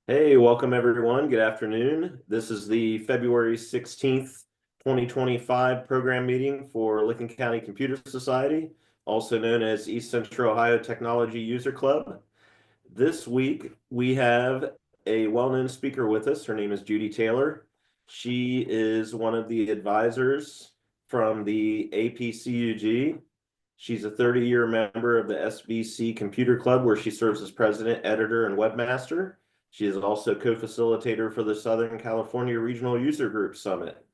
Hey, welcome everyone. Good afternoon. This is the February 16th, 2025 program meeting for Licking County Computer Society, also known as East Central Ohio Technology User Club. This week, we have a well-known speaker with us. Her name is Judy Taylor. She is one of the advisors from the APCUG. She's a 30-year member of the SBC Computer Club, where she serves as president, editor, and webmaster. She is also co-facilitator for the Southern California Regional User Group Summit,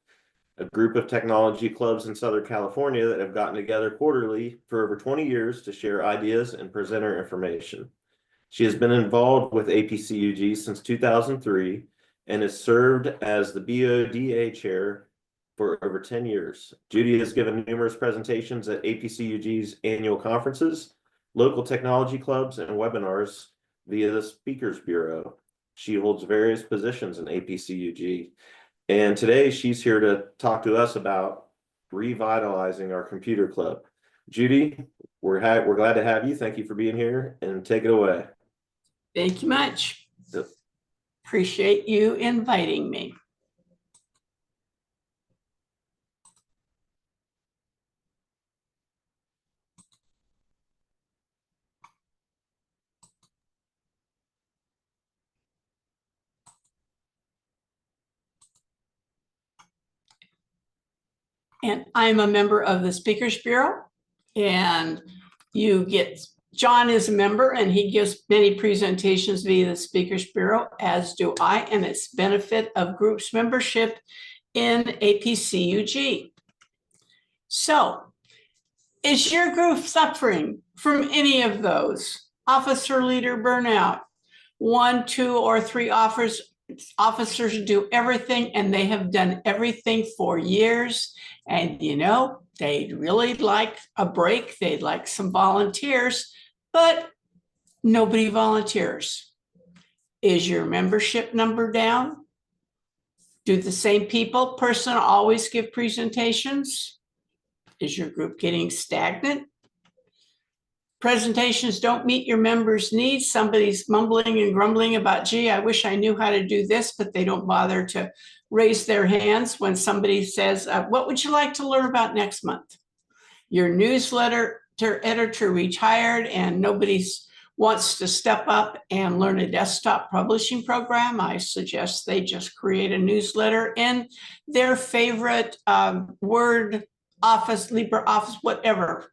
a group of technology clubs in Southern California that have gotten together quarterly for over 20 years to share ideas and presenter information. She has been involved with APCUG since 2003 and has served as the BODA chair for over 10 years. Judy has given numerous presentations at APCUG's annual conferences, local technology clubs, and webinars via the Speakers Bureau. She holds various positions in APCUG. And today she's here to talk to us about revitalizing our computer club. Judy, we're glad to have you. Thank you for being here, and take it away. Thank you much. Yep. Appreciate you inviting me. And I'm a member of the Speakers Bureau, and John is a member, and he gives many presentations via the Speakers Bureau, as do I, and it's benefit of groups membership in APCUG. So, is your group suffering from any of those? Officer leader burnout, 1, 2, or 3 officers do everything, and they have done everything for years. And they'd really like a break. They'd like some volunteers, but nobody volunteers. Is your membership number down? Do the same person always give presentations? Is your group getting stagnant? Presentations don't meet your members' needs. Somebody's mumbling and grumbling about, gee, I wish I knew how to do this, but they don't bother to raise their hands when somebody says, what would you like to learn about next month? Your newsletter editor retired and nobody wants to step up and learn a desktop publishing program. I suggest they just create a newsletter in their favorite Word, Office, LibreOffice, whatever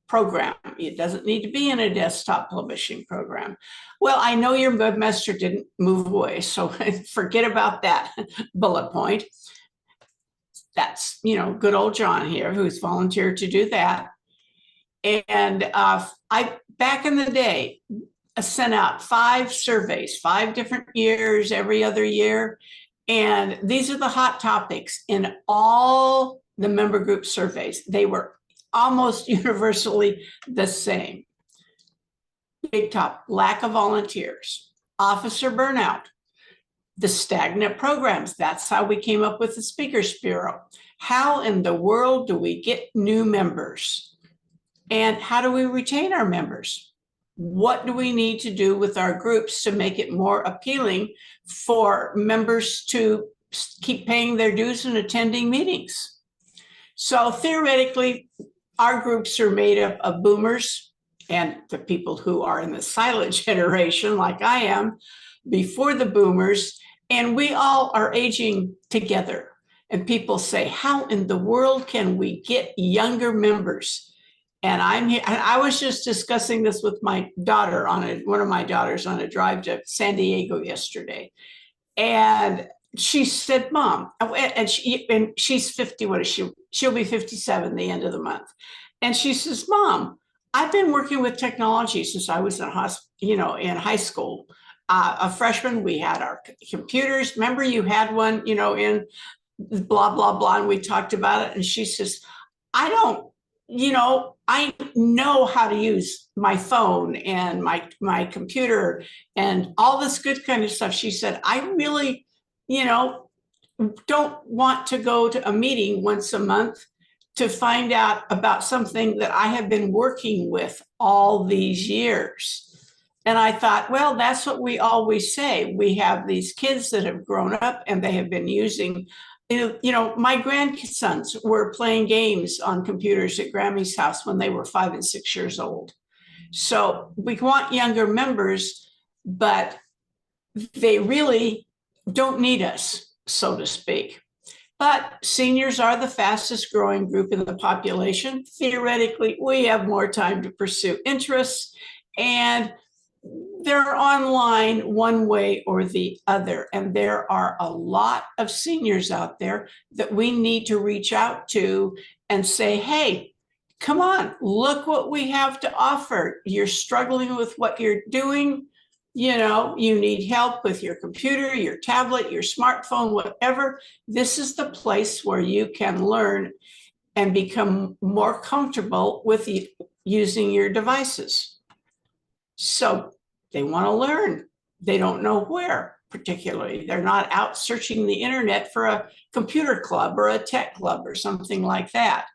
program. It doesn't need to be in a desktop publishing program. Well, I know your webmaster didn't move away, so forget about that bullet point. That's, good old John here, who's volunteered to do that. And I, back in the day, sent out 5 surveys, 5 different years, every other year. And these are the hot topics in all the member group surveys. They were almost universally the same. Big top, lack of volunteers, officer burnout, the stagnant programs. That's how we came up with the Speakers Bureau. How in the world do we get new members? And how do we retain our members? What do we need to do with our groups to make it more appealing for members to keep paying their dues and attending meetings? So theoretically, our groups are made up of boomers and the people who are in the silent generation, like I am, before the boomers, and we all are aging together. And people say, how in the world can we get younger members? And I was just discussing this with my daughter one of my daughters on a drive to San Diego yesterday. And she said, Mom, and she's 50, what is she? She'll be 57 the end of the month. And she says, Mom, I've been working with technology since I was in high school. A freshman, we had our computers. Remember you had one, in blah, blah, blah, and we talked about it. And she says, I know how to use my phone and my computer and all this good kind of stuff. She said, I really, don't want to go to a meeting once a month to find out about something that I have been working with all these years. And I thought, well, that's what we always say. We have these kids that have grown up and they have been using, my grandsons were playing games on computers at Grammy's house when they were 5 and 6 years old. So we want younger members, but they really don't need us, so to speak. But seniors are the fastest growing group in the population. Theoretically, we have more time to pursue interests, and they're online one way or the other. And there are a lot of seniors out there that we need to reach out to and say, hey, come on, look what we have to offer. You're struggling with what you're doing. You need help with your computer, your tablet, your smartphone, whatever. This is the place where you can learn and become more comfortable with using your devices. So they want to learn. They don't know where, particularly. They're not out searching the internet for a computer club or a tech club or something like that.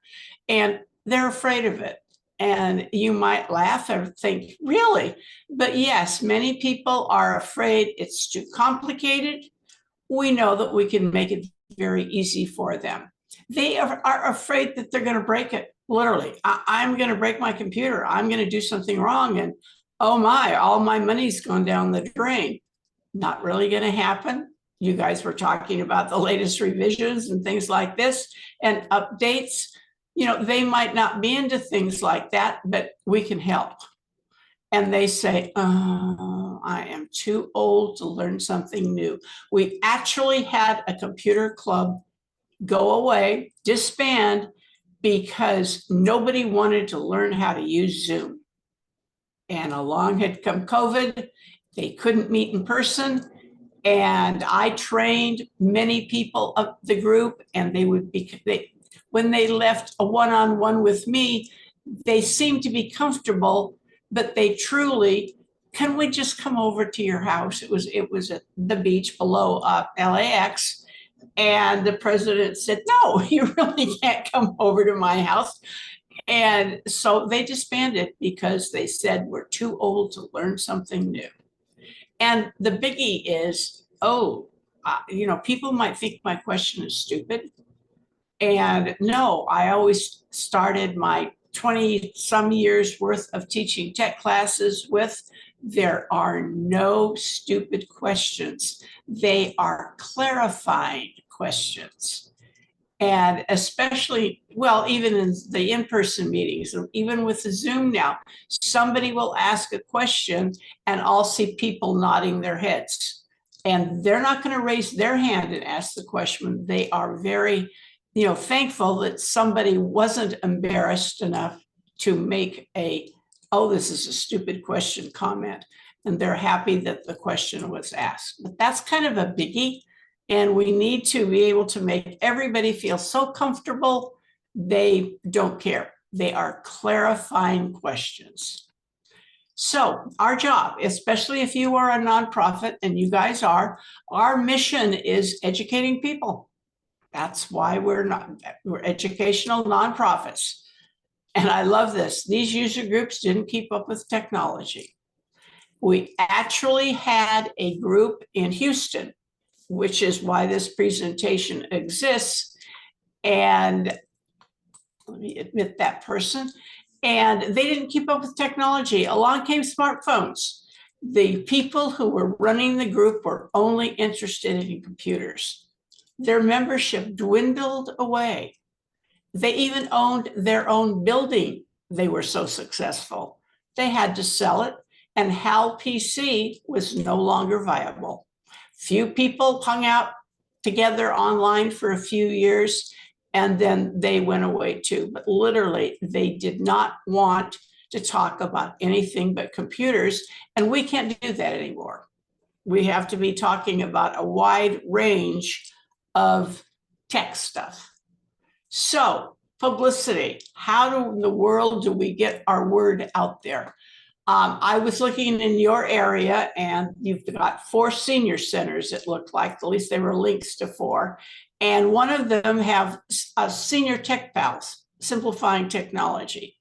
And they're afraid of it. And you might laugh or think, really? But yes, many people are afraid it's too complicated. We know that we can make it very easy for them. They are afraid that they're going to break it. Literally, I'm going to break my computer. I'm going to do something wrong. And oh my, all my money's gone down the drain. Not really going to happen. You guys were talking about the latest revisions and things like this and updates. They might not be into things like that, but we can help. And they say, oh, I am too old to learn something new. We actually had a computer club go away, disband, because nobody wanted to learn how to use Zoom. And along had come COVID. They couldn't meet in person. And I trained many people of the group, and when they left a one-on-one with me, they seemed to be comfortable, but they truly, can we just come over to your house? It was at the beach below LAX. And the president said, no, you really can't come over to my house. And so they disbanded because they said we're too old to learn something new. And the biggie is, people might think my question is stupid. And no, I always started my 20 some years worth of teaching tech classes with, there are no stupid questions. They are clarifying questions. And especially, well, even in the in-person meetings, even with the Zoom now, somebody will ask a question and I'll see people nodding their heads. And they're not going to raise their hand and ask the question. They are very thankful that somebody wasn't embarrassed enough to make oh, this is a stupid question comment. And they're happy that the question was asked. But that's kind of a biggie. And we need to be able to make everybody feel so comfortable, they don't care. They are clarifying questions. So our job, especially if you are a nonprofit, and you guys are, our mission is educating people. That's why we're educational nonprofits. And I love this. These user groups didn't keep up with technology. We actually had a group in Houston, which is why this presentation exists. And let me admit that person. And they didn't keep up with technology. Along came smartphones. The people who were running the group were only interested in computers. Their membership dwindled away. They even owned their own building. They were so successful. They had to sell it, and HAL PC was no longer viable. Few people hung out together online for a few years, and then they went away too. But literally, they did not want to talk about anything but computers, and we can't do that anymore. We have to be talking about a wide range of tech stuff. So publicity, how in the world do we get our word out there? I was looking in your area, and you've got 4 senior centers, it looked like, at least they were links to 4. And one of them have a senior tech pals, simplifying technology.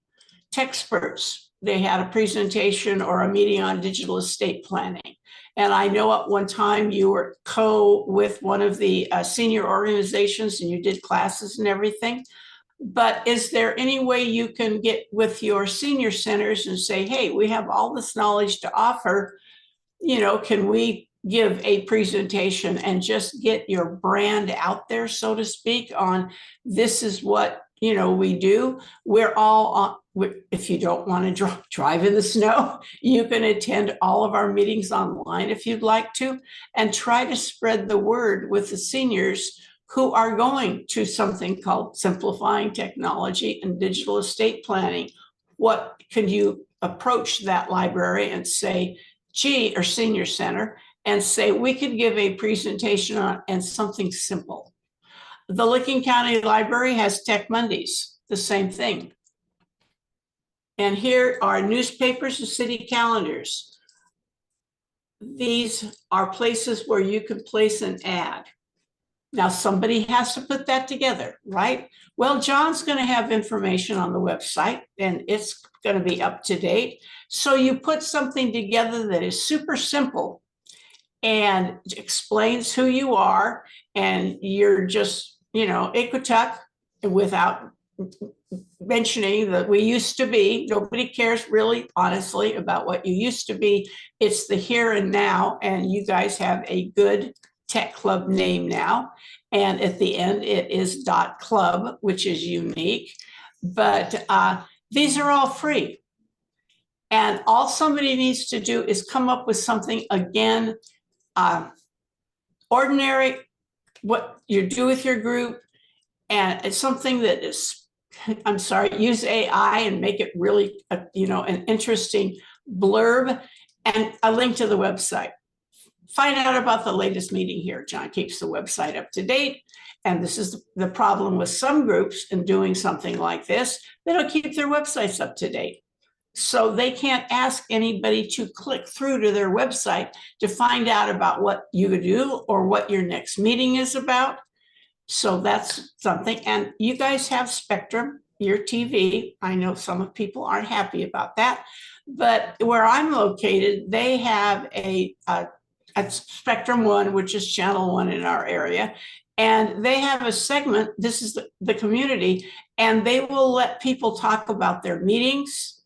Techsperts, they had a presentation or a meeting on digital estate planning. And I know at one time you were with one of the senior organizations and you did classes and everything. But is there any way you can get with your senior centers and say, hey, we have all this knowledge to offer, can we give a presentation and just get your brand out there, so to speak, on this is what, we do. We're all on, if you don't want to drive in the snow, you can attend all of our meetings online if you'd like to, and try to spread the word with the seniors who are going to something called Simplifying Technology and Digital Estate Planning. What can you approach that library and say, gee, or senior center, and say, we could give a presentation on and something simple. The Licking County Library has Tech Mondays, the same thing. And here are newspapers and city calendars. These are places where you can place an ad. Now, somebody has to put that together, right? Well, John's going to have information on the website and it's going to be up to date. So you put something together that is super simple and explains who you are, and you're just, Iquatuck, without mentioning that we used to be. Nobody cares really, honestly, about what you used to be. It's the here and now, and you guys have a good tech club name now. And at the end, it is .club, which is unique. But these are all free. And all somebody needs to do is come up with something, again, ordinary, what you do with your group, and it's something that is, I'm sorry, use AI and make it really, an interesting blurb and a link to the website. Find out about the latest meeting here. John keeps the website up to date. And this is the problem with some groups in doing something like this. They don't keep their websites up to date. So they can't ask anybody to click through to their website to find out about what you do or what your next meeting is about. So that's something. And you guys have Spectrum, your TV. I know some people aren't happy about that. But where I'm located, they have a Spectrum One, which is channel 1 in our area. And they have a segment, this is the community, and they will let people talk about their meetings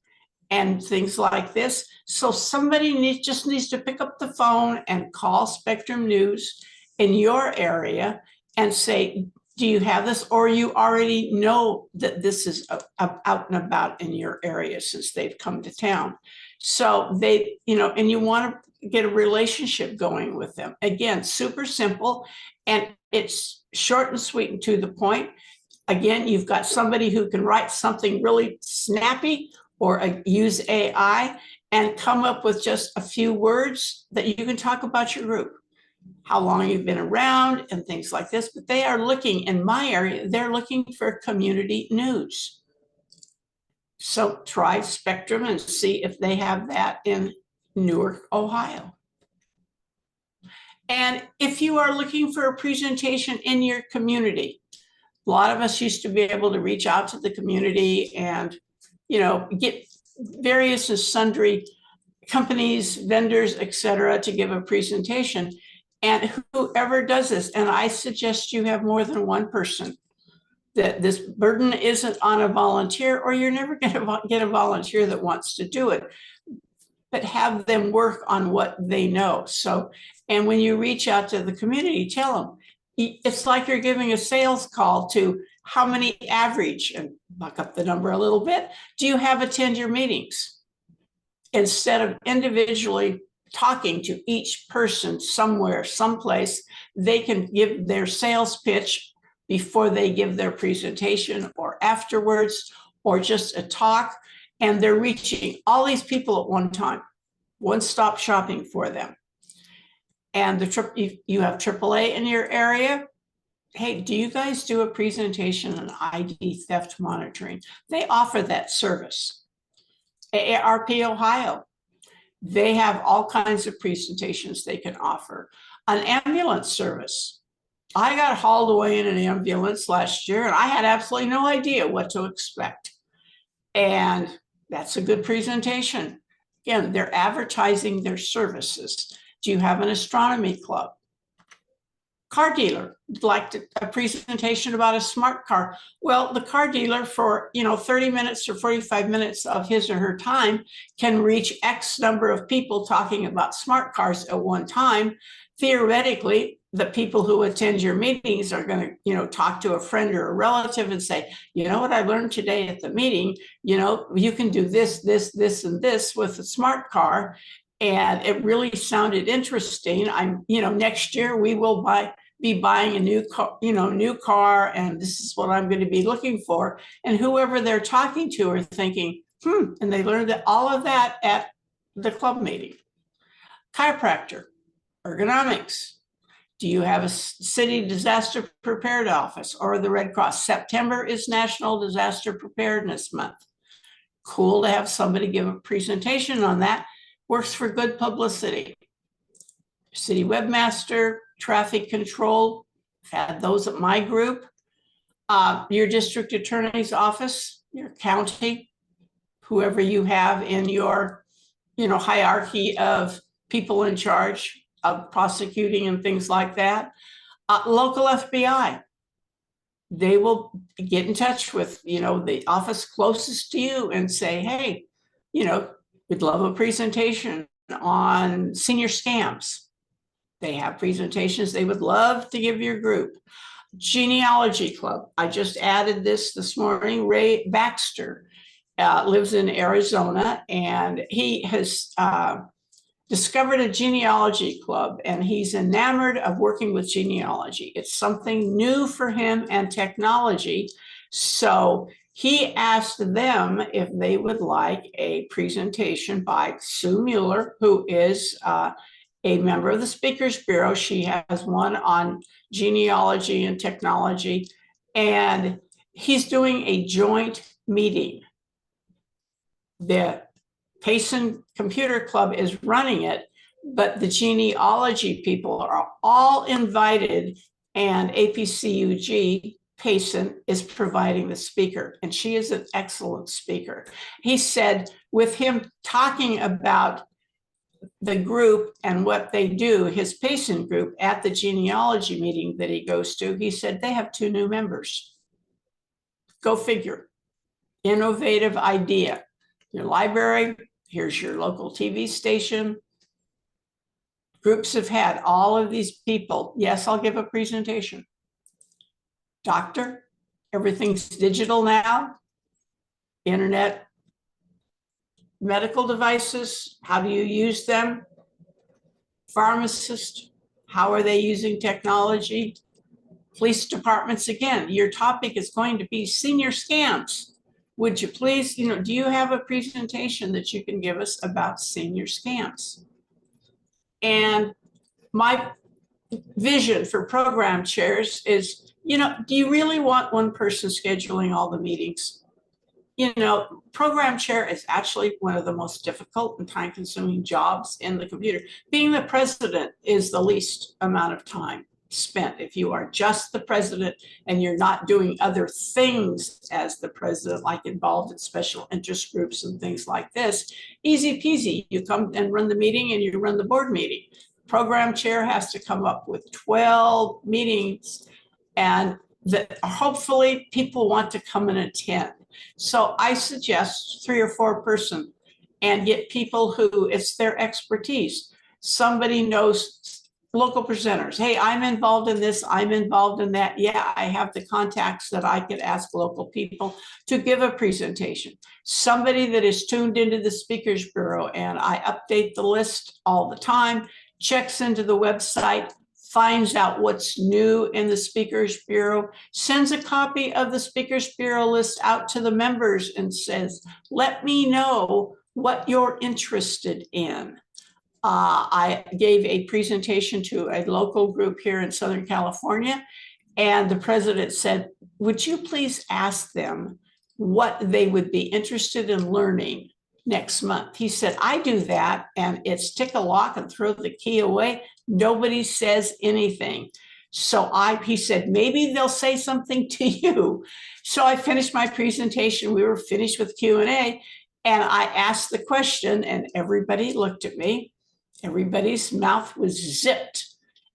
and things like this. So somebody just needs to pick up the phone and call Spectrum News in your area and say, do you have this? Or you already know that this is out and about in your area since they've come to town. So they, and you want to get a relationship going with them. Again, super simple, and it's short and sweet and to the point. Again, you've got somebody who can write something really snappy or use AI and come up with just a few words that you can talk about your group, how long you've been around and things like this. But they are looking, in my area, they're looking for community news. So try Spectrum and see if they have that in Newark, Ohio. And if you are looking for a presentation in your community, a lot of us used to be able to reach out to the community and, get various and sundry companies, vendors, etc., to give a presentation. And whoever does this, and I suggest you have more than one person, that this burden isn't on a volunteer, or you're never going to get a volunteer that wants to do it, but have them work on what they know. So, and when you reach out to the community, tell them, it's like you're giving a sales call to how many average, and buck up the number a little bit, do you have attend your meetings? Instead of individually talking to each person somewhere, someplace, they can give their sales pitch before they give their presentation or afterwards, or just a talk, and they're reaching all these people at one time, one-stop shopping for them. And you have AAA in your area. Hey, do you guys do a presentation on ID theft monitoring? They offer that service. AARP Ohio, they have all kinds of presentations they can offer. An ambulance service. I got hauled away in an ambulance last year and I had absolutely no idea what to expect. And That's a good presentation. Again, they're advertising their services. Do you have an astronomy club? Car dealer would like a presentation about a smart car. Well, the car dealer for 30 minutes or 45 minutes of his or her time can reach X number of people talking about smart cars at one time. Theoretically, the people who attend your meetings are going to talk to a friend or a relative and say, you know what I learned today at the meeting, you can do this, this, and this with a smart car. And it really sounded interesting. Next year we will be buying a new car, and this is what I'm going to be looking for. And whoever they're talking to are thinking, and they learned all of that at the club meeting. Chiropractor, ergonomics. Do you have a city disaster prepared office or the Red Cross? September is National Disaster Preparedness Month. Cool to have somebody give a presentation on that. Works for good publicity. City webmaster, traffic control, had those at my group. Your district attorney's office, your county, whoever you have in your hierarchy of people in charge of prosecuting and things like that. Local FBI, they will get in touch with the office closest to you and say, hey, we'd love a presentation on senior scams. They have presentations they would love to give your group. Genealogy Club, I just added this morning. Ray Baxter lives in Arizona, and he has discovered a genealogy club, and he's enamored of working with genealogy. It's something new for him and technology. So he asked them if they would like a presentation by Sue Mueller, who is a member of the Speakers Bureau. She has one on genealogy and technology, and he's doing a joint meeting. The Payson Computer Club is running it, but the genealogy people are all invited, and APCUG Payson is providing the speaker, and she is an excellent speaker. He said with him talking about the group and what they do, his Payson group, at the genealogy meeting that he goes to, he said they have 2 new members. Go figure. Innovative idea. Your library, here's your local TV station. Groups have had all of these people. Yes, I'll give a presentation. Doctor, everything's digital now. Internet, medical devices, how do you use them? Pharmacist, how are they using technology? Police departments, again, your topic is going to be senior scams. Would you please, do you have a presentation that you can give us about senior scams? And my vision for program chairs is, do you really want one person scheduling all the meetings? Program chair is actually one of the most difficult and time-consuming jobs in the computer. Being the president is the least amount of time spent. If you are just the president and you're not doing other things as the president, like involved in special interest groups and things like this, easy peasy. You come and run the meeting and you run the board meeting. Program chair has to come up with 12 meetings, and that hopefully people want to come and attend. So I suggest 3 or 4 person and get people who it's their expertise. Somebody knows local presenters. Hey, I'm involved in this, I'm involved in that. Yeah, I have the contacts that I could ask local people to give a presentation. Somebody that is tuned into the Speakers Bureau, and I update the list all the time, checks into the website, finds out what's new in the Speakers Bureau, sends a copy of the Speakers Bureau list out to the members and says, let me know what you're interested in. I gave a presentation to a local group here in Southern California, and the president said, would you please ask them what they would be interested in learning next month? He said, I do that, and it's tick a lock and throw the key away. Nobody says anything. So he said, maybe they'll say something to you. So I finished my presentation. We were finished with Q&A. And I asked the question and everybody looked at me. Everybody's mouth was zipped.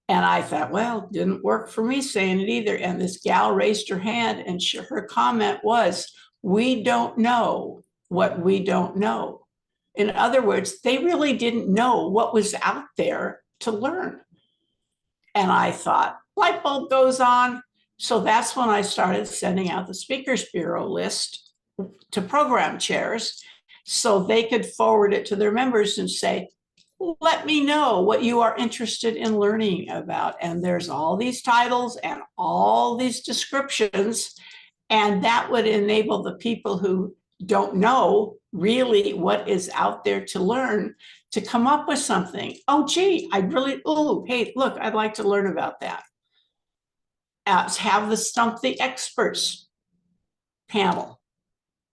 And I thought, well, it didn't work for me saying it either. And this gal raised her hand and her comment was, we don't know what we don't know. In other words, they really didn't know what was out there to learn. And I thought, light bulb goes on. So that's when I started sending out the Speakers Bureau list to program chairs so they could forward it to their members and say, let me know what you are interested in learning about. And there's all these titles and all these descriptions. And that would enable the people who don't know really what is out there to learn to come up with something. Oh, gee, I really, oh, hey, look, I'd like to learn about that. Have the Stump the Experts panel.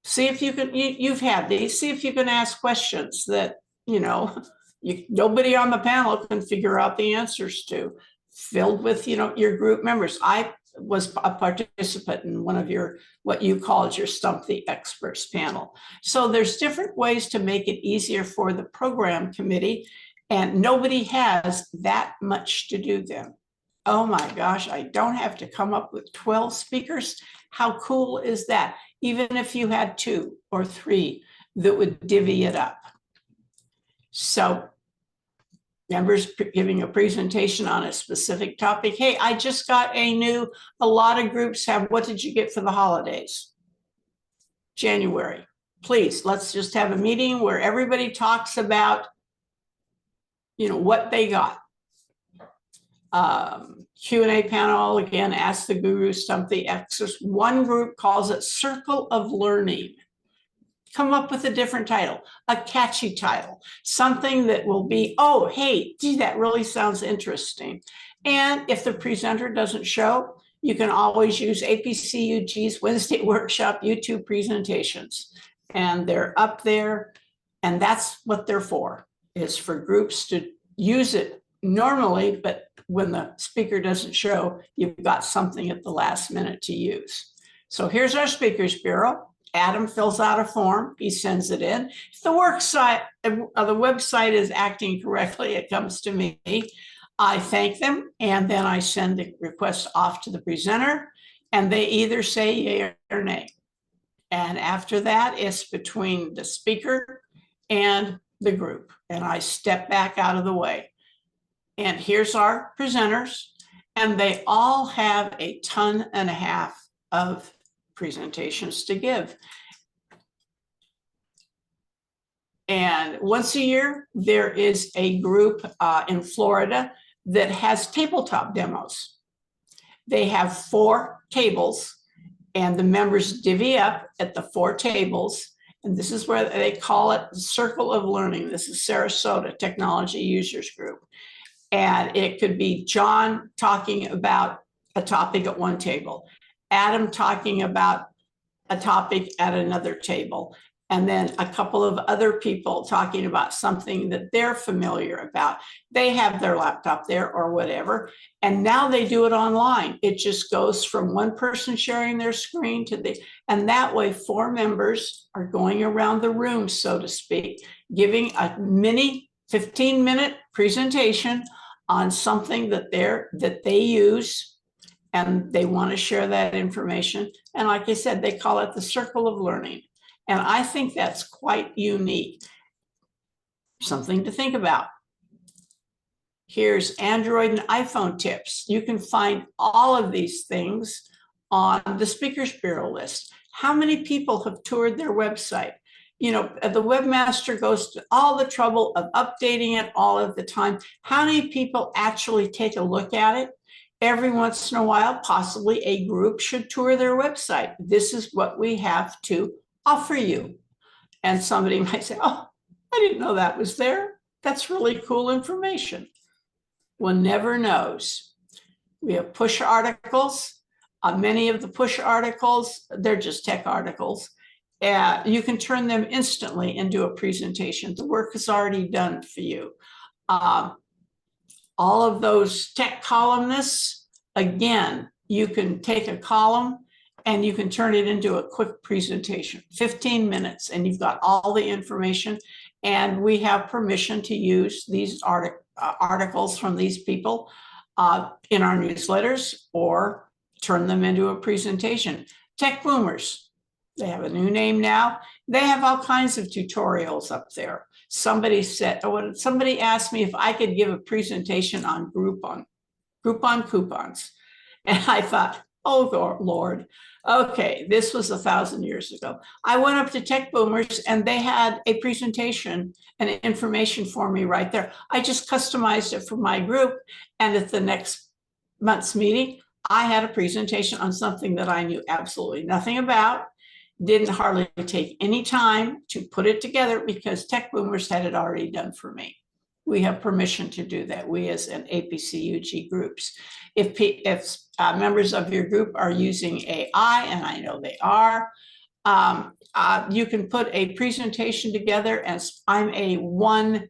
See if you can, you've had these, see if you can ask questions that, nobody on the panel can figure out the answers to, filled with, your group members. I was a participant in one of your, what you called your Stump the Experts panel. So there's different ways to make it easier for the program committee, and nobody has that much to do then. Oh my gosh, I don't have to come up with 12 speakers. How cool is that? Even if you had 2 or 3 that would divvy it up. So members giving a presentation on a specific topic. Hey, I just got a lot of groups have, what did you get for the holidays? January. Please, let's just have a meeting where everybody talks about, what they got. Q&A panel, again, ask the guru, stump the experts. One group calls it Circle of Learning. Come up with a different title, a catchy title, something that will be, oh, hey, gee, that really sounds interesting. And if the presenter doesn't show, you can always use APCUG's Wednesday workshop YouTube presentations. And they're up there. And that's what they're for, is for groups to use it normally, but when the speaker doesn't show, you've got something at the last minute to use. So here's our Speakers Bureau. Adam fills out a form, he sends it in. If the website is acting correctly, it comes to me. I thank them, and then I send the request off to the presenter, and they either say yay or nay. And after that, it's between the speaker and the group, and I step back out of the way. And here's our presenters, and they all have a ton and a half of presentations to give. And once a year, there is a group in Florida that has tabletop demos. They have 4 tables, and the members divvy up at the 4 tables. And this is where they call it the Circle of Learning. This is Sarasota Technology Users Group. And it could be John talking about a topic at one table, Adam talking about a topic at another table, and then a couple of other people talking about something that they're familiar about. They have their laptop there or whatever, and now they do it online. It just goes from one person sharing their screen to the, and that way 4 members are going around the room, so to speak, giving a mini 15-minute presentation on something that they use, and they want to share that information. And like I said, they call it the Circle of Learning. And I think that's quite unique. Something to think about. Here's Android and iPhone tips. You can find all of these things on the Speakers Bureau list. How many people have toured their website? The webmaster goes to all the trouble of updating it all of the time. How many people actually take a look at it? Every once in a while, possibly a group should tour their website. This is what we have to offer you. And somebody might say, oh, I didn't know that was there. That's really cool information. One never knows. We have push articles. Many of the push articles, they're just tech articles. You can turn them instantly into a presentation. The work is already done for you. All of those tech columnists, again, you can take a column and you can turn it into a quick presentation, 15 minutes, and you've got all the information. And we have permission to use these articles from these people in our newsletters or turn them into a presentation. Tech Boomers, they have a new name now. They have all kinds of tutorials up there. Somebody asked me if I could give a presentation on Groupon coupons. And I thought, oh Lord, okay, this was 1,000 years ago. I went up to Tech Boomers and they had a presentation and information for me right there. I just customized it for my group. And at the next month's meeting, I had a presentation on something that I knew absolutely nothing about. Didn't hardly take any time to put it together because Tech Boomers had it already done for me. We have permission to do that, we as an APCUG groups. If members of your group are using AI, and I know they are, you can put a presentation together as I'm a one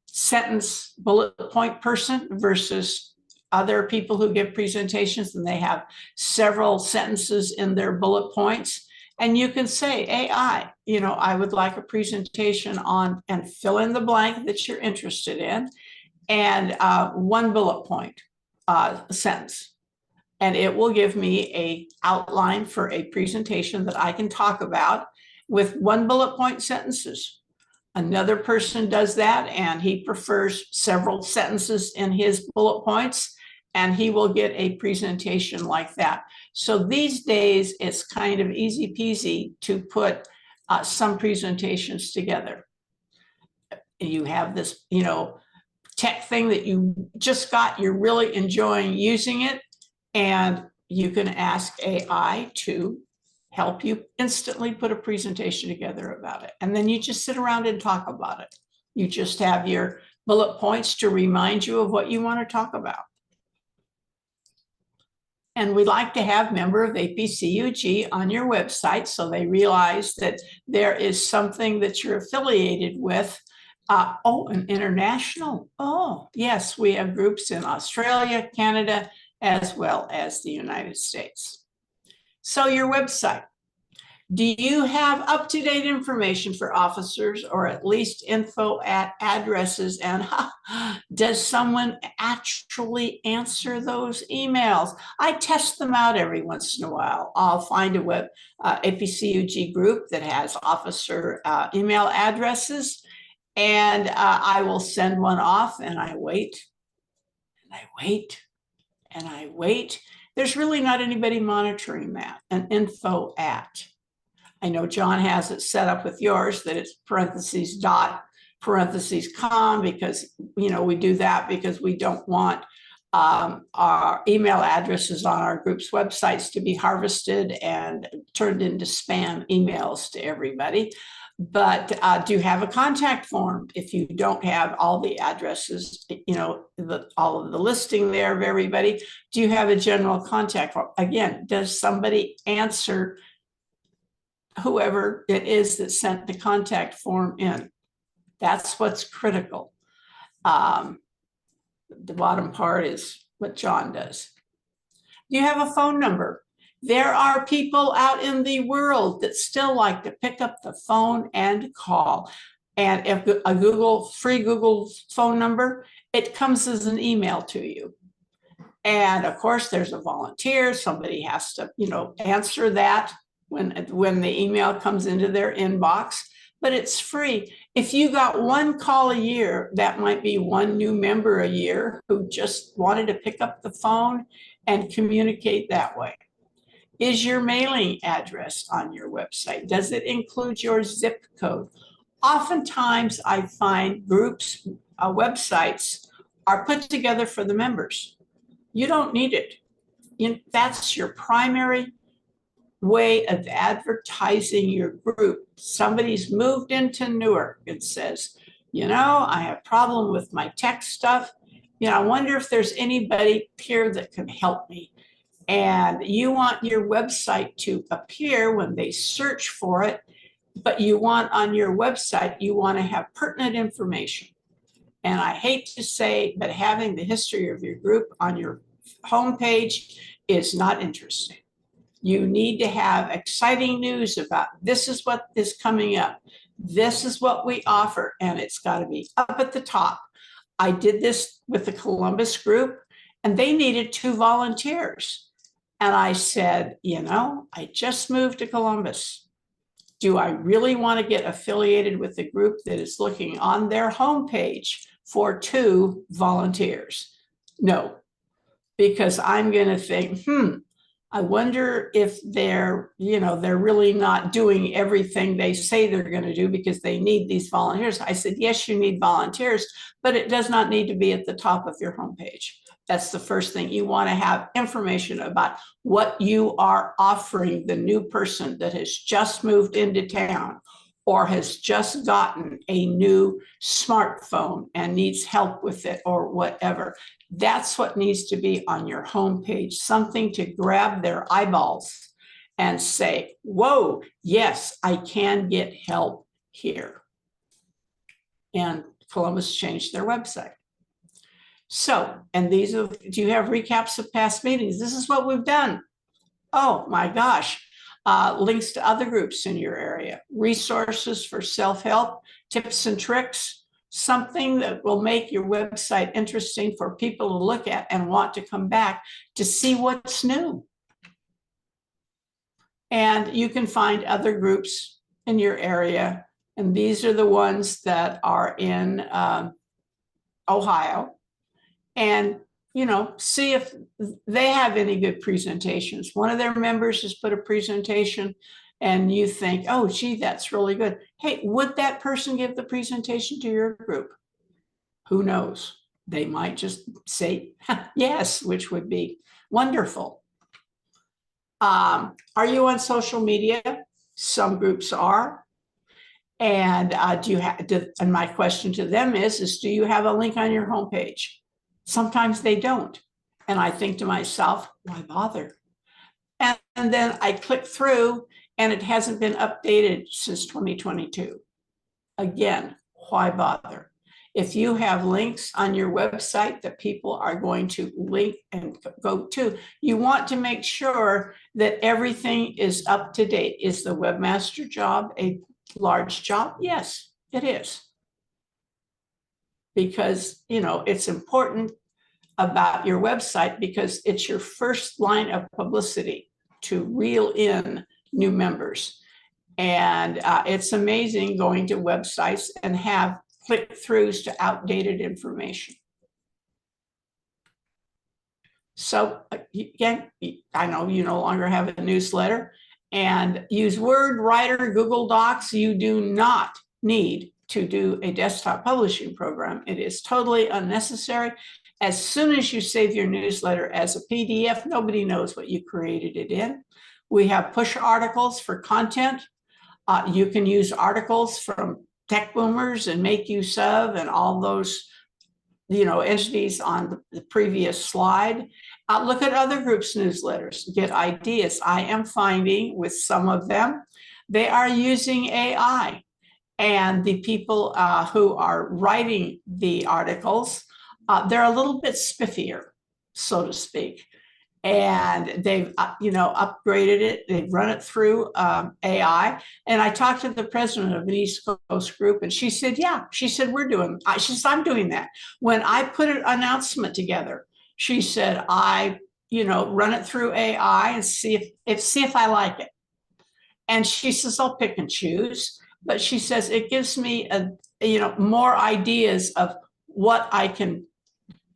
sentence bullet point person versus other people who give presentations and they have several sentences in their bullet points. And you can say, AI, I would like a presentation on, and fill in the blank that you're interested in, and one bullet point sentence. And it will give me an outline for a presentation that I can talk about with one bullet point sentences. Another person does that, and he prefers several sentences in his bullet points, and he will get a presentation like that. So these days, it's kind of easy peasy to put some presentations together. You have this, tech thing that you just got, you're really enjoying using it, and you can ask AI to help you instantly put a presentation together about it. And then you just sit around and talk about it. You just have your bullet points to remind you of what you want to talk about. And we'd like to have member of APCUG on your website so they realize that there is something that you're affiliated with. An international. Oh, yes, we have groups in Australia, Canada, as well as the United States. So your website. Do you have up-to-date information for officers, or at least info at addresses? And does someone actually answer those emails? I test them out every once in a while. I'll find a APCUG group that has officer email addresses, and I will send one off, and I wait, and I wait, and I wait. There's really not anybody monitoring that. An info at. I know John has it set up with yours that it's parentheses dot parentheses com, because we do that because we don't want our email addresses on our group's websites to be harvested and turned into spam emails to everybody. But do have a contact form if you don't have all the addresses, all of the listing there of everybody. Do you have a general contact form? Again, does somebody answer whoever it is that sent the contact form in? That's what's critical. The bottom part is what John does. Do you have a phone number? There are people out in the world that still like to pick up the phone and call. And if a free Google phone number, it comes as an email to you. And of course, there's a volunteer. Somebody has to, answer that when the email comes into their inbox, but it's free. If you got one call a year, that might be one new member a year who just wanted to pick up the phone and communicate that way. Is your mailing address on your website? Does it include your zip code? Oftentimes I find groups, websites are put together for the members. You don't need it. That's your primary way of advertising your group. Somebody's moved into Newark and says, I have a problem with my tech stuff. I wonder if there's anybody here that can help me. And you want your website to appear when they search for it, but you want on your website, you want to have pertinent information. And I hate to say, but having the history of your group on your homepage is not interesting. You need to have exciting news about this is what is coming up. This is what we offer, and it's got to be up at the top. I did this with the Columbus group, and they needed 2 volunteers. And I said, I just moved to Columbus. Do I really want to get affiliated with the group that is looking on their homepage for 2 volunteers? No, because I'm going to think, I wonder if they're really not doing everything they say they're going to do because they need these volunteers. I said, yes, you need volunteers, but it does not need to be at the top of your homepage. That's the first thing. You want to have information about what you are offering the new person that has just moved into town or has just gotten a new smartphone and needs help with it or whatever. That's what needs to be on your homepage, something to grab their eyeballs and say, whoa, yes, I can get help here. And Columbus changed their website. So, and do you have recaps of past meetings? This is what we've done. Oh my gosh. Links to other groups in your area, resources for self-help, tips and tricks, something that will make your website interesting for people to look at and want to come back to see what's new. And you can find other groups in your area. And these are the ones that are in Ohio. And see if they have any good presentations. One of their members has put a presentation and you think, oh, gee, that's really good. Hey, would that person give the presentation to your group? Who knows? They might just say yes, which would be wonderful. Are you on social media? Some groups are. And and my question to them is do you have a link on your homepage? Sometimes they don't. And I think to myself, why bother? And then I click through and it hasn't been updated since 2022. Again, why bother? If you have links on your website that people are going to link and go to, you want to make sure that everything is up to date. Is the webmaster job a large job? Yes, it is. Because, it's important about your website because it's your first line of publicity to reel in new members. And it's amazing going to websites and have click-throughs to outdated information. So again, I know you no longer have a newsletter and use Word, Writer, Google Docs. You do not need to do a desktop publishing program. It is totally unnecessary. As soon as you save your newsletter as a PDF, nobody knows what you created it in. We have push articles for content. You can use articles from tech boomers and make use of and all those entities on the previous slide. Look at other groups' newsletters, get ideas. I am finding with some of them, they are using AI. And the people who are writing the articles, they're a little bit spiffier, so to speak. And they've, upgraded it. They've run it through AI. And I talked to the president of an East Coast group, and she said, "Yeah." She said, she said, "I'm doing that." When I put an announcement together, she said, "I, run it through AI and see if I like it." And she says, "I'll pick and choose." But she says it gives me more ideas of what I can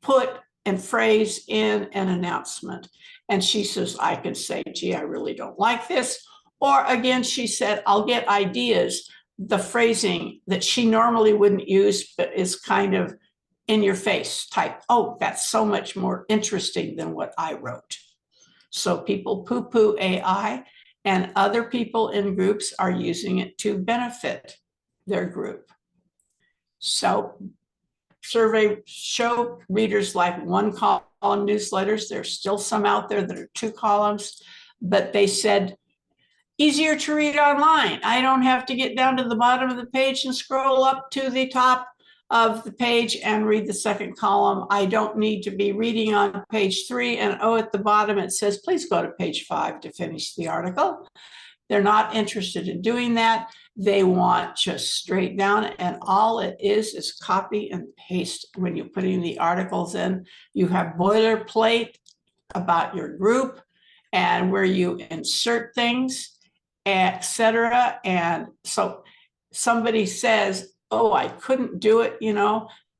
put and phrase in an announcement. And she says, I can say, gee, I really don't like this. Or again, she said, I'll get ideas, the phrasing that she normally wouldn't use, but is kind of in your face type. Oh, that's so much more interesting than what I wrote. So people poo-poo AI, and other people in groups are using it to benefit their group. So survey show readers like 1-column newsletters. There's still some out there that are 2 columns, but they said, easier to read online. I don't have to get down to the bottom of the page and scroll up to the top of the page and read the second column. I don't need to be reading on page 3, and oh, at the bottom it says, please go to page 5 to finish the article. They're not interested in doing that. They want just straight down, and all it is copy and paste. When you're putting the articles in, you have boilerplate about your group and where you insert things, etc. And so somebody says, oh, I couldn't do it,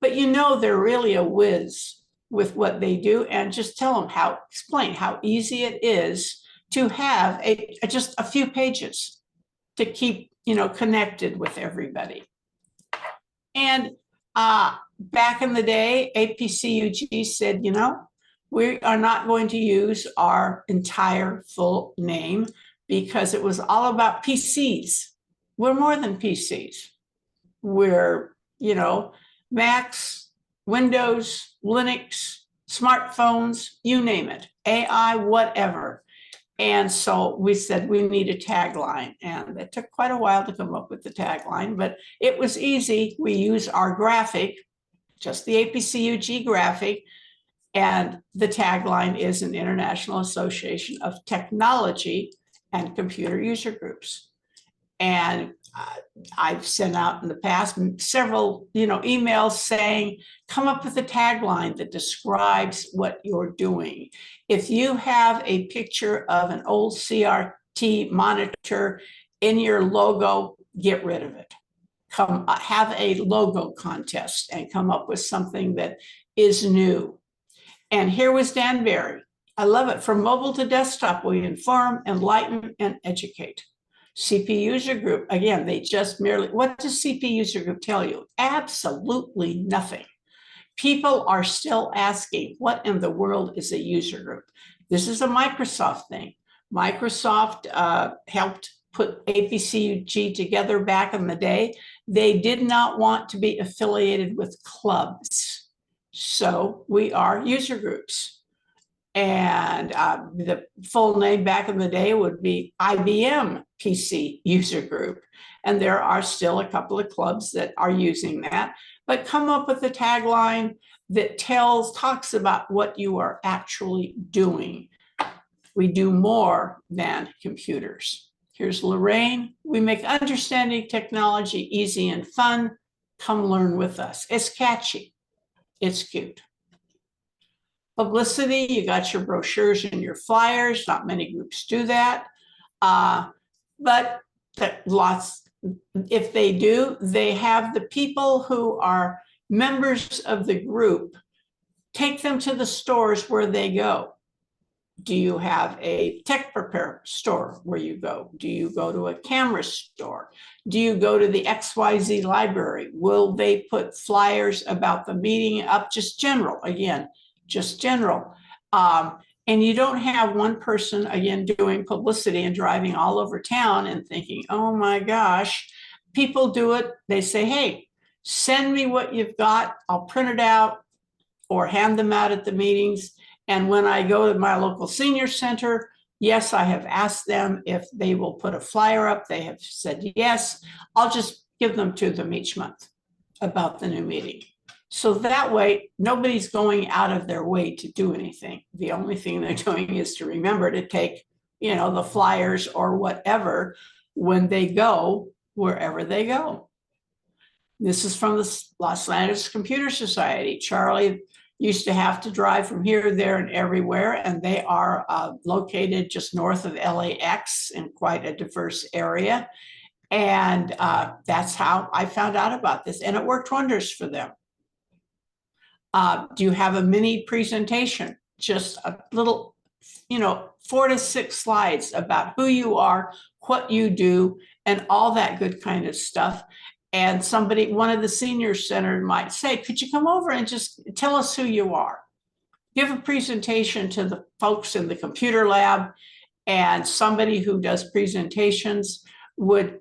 but they're really a whiz with what they do, and just tell them explain how easy it is to have just a few pages to keep, connected with everybody. And back in the day, APCUG said, we are not going to use our entire full name because it was all about PCs. We're more than PCs. We're, Macs, Windows, Linux, smartphones, you name it, AI, whatever. And so we said we need a tagline, and it took quite a while to come up with the tagline, but it was easy. We use our graphic, just the APCUG graphic, and the tagline is an International Association of Technology and Computer User Groups. And I've sent out in the past several, emails saying, come up with a tagline that describes what you're doing. If you have a picture of an old CRT monitor in your logo, get rid of it. Have a logo contest and come up with something that is new. And here was Dan Barry. I love it. From mobile to desktop, we inform, enlighten, and educate. CP User Group, again, they just merely, what does CP User Group tell you? Absolutely nothing. People are still asking, what in the world is a user group? This is a Microsoft thing. Microsoft helped put APCUG together back in the day. They did not want to be affiliated with clubs. So we are user groups. And the full name back in the day would be IBM PC User Group. And there are still a couple of clubs that are using that. But come up with a tagline that talks about what you are actually doing. We do more than computers. Here's Lorraine. We make understanding technology easy and fun. Come learn with us. It's catchy. It's cute. Publicity, you got your brochures and your flyers. Not many groups do that. But lots, if they do, they have the people who are members of the group take them to the stores where they go. Do you have a tech prepare store where you go? Do you go to a camera store? Do you go to the XYZ library? Will they put flyers about the meeting up? Just general, again, just general. And you don't have one person, again, doing publicity and driving all over town and thinking, oh my gosh. People do it. They say, hey, send me what you've got. I'll print it out or hand them out at the meetings. And when I go to my local senior center, yes, I have asked them if they will put a flyer up. They have said yes. I'll just give them to them each month about the new meeting. So that way, nobody's going out of their way to do anything. The only thing they're doing is to remember to take, the flyers or whatever when they go, wherever they go. This is from the Los Angeles Computer Society. Charlie used to have to drive from here, there, and everywhere, and they are located just north of LAX in quite a diverse area. And that's how I found out about this, and it worked wonders for them. Do you have a mini presentation? Just a little, 4 to 6 slides about who you are, what you do, and all that good kind of stuff. And one of the senior center might say, could you come over and just tell us who you are? Give a presentation to the folks in the computer lab, and somebody who does presentations would,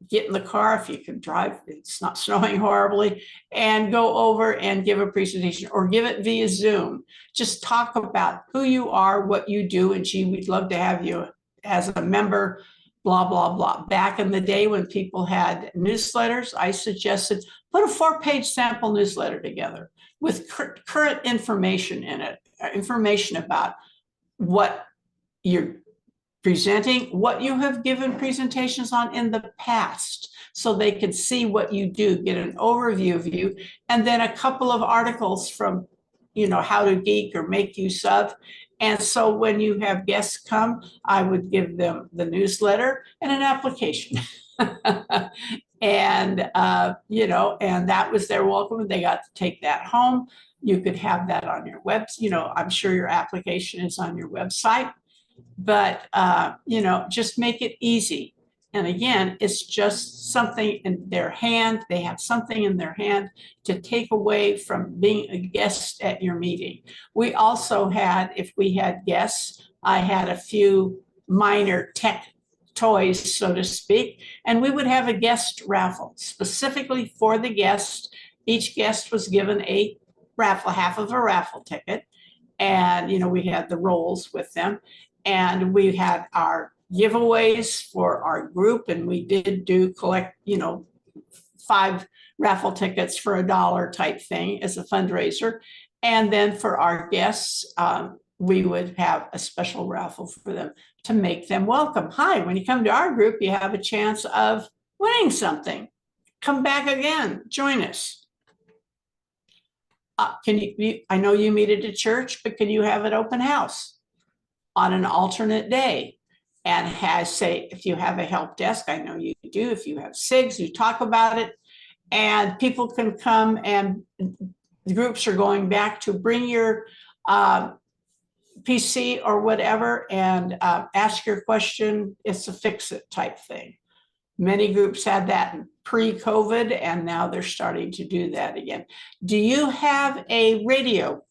get in the car if you can drive, it's not snowing horribly, and go over and give a presentation or give it via Zoom. Just talk about who you are, what you do, and gee, we'd love to have you as a member, blah, blah, blah. Back in the day when people had newsletters, I suggested Put a 4-page sample newsletter together with current information in it, information about what you're presenting, what you have given presentations on in the past, so they can see what you do, get an overview of you, and then a couple of articles from, How to Geek or Make Use Of. And so when you have guests come, I would give them the newsletter and an application. And, and that was their welcome. They got to take that home. You could have that on your website. I'm sure your application is on your website, but, just make it easy. And again, it's just something in their hand. They have something in their hand to take away from being a guest at your meeting. We also had, if we had guests, I had a few minor tech toys, so to speak, and we would have a guest raffle specifically for the guest. Each guest was given a raffle, half of a raffle ticket. And, we had the rolls with them, and we had our giveaways for our group, and we did collect 5 raffle tickets for $1 type thing as a fundraiser. And then for our guests, we would have a special raffle for them to make them welcome. Hi, when you come to our group, you have a chance of winning something. Come back again, join us. I know you meet at a church, but can you have an open house on an alternate day? And if you have a help desk, I know you do. If you have SIGs, you talk about it, and people can come, and the groups are going back to bring your PC or whatever and ask your question. It's a fix-it type thing. Many groups had that pre-COVID, and now they're starting to do that again. Do you have a radio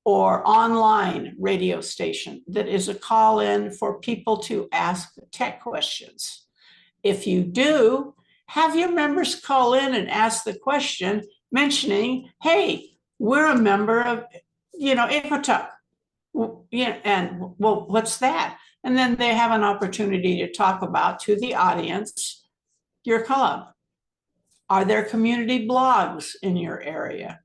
or online radio station that is a call-in for people to ask tech questions? If you do, have your members call in and ask the question, mentioning, hey, we're a member of, Ecotuck. And well, what's that? And then they have an opportunity to talk about to the audience your club. Are there community blogs in your area?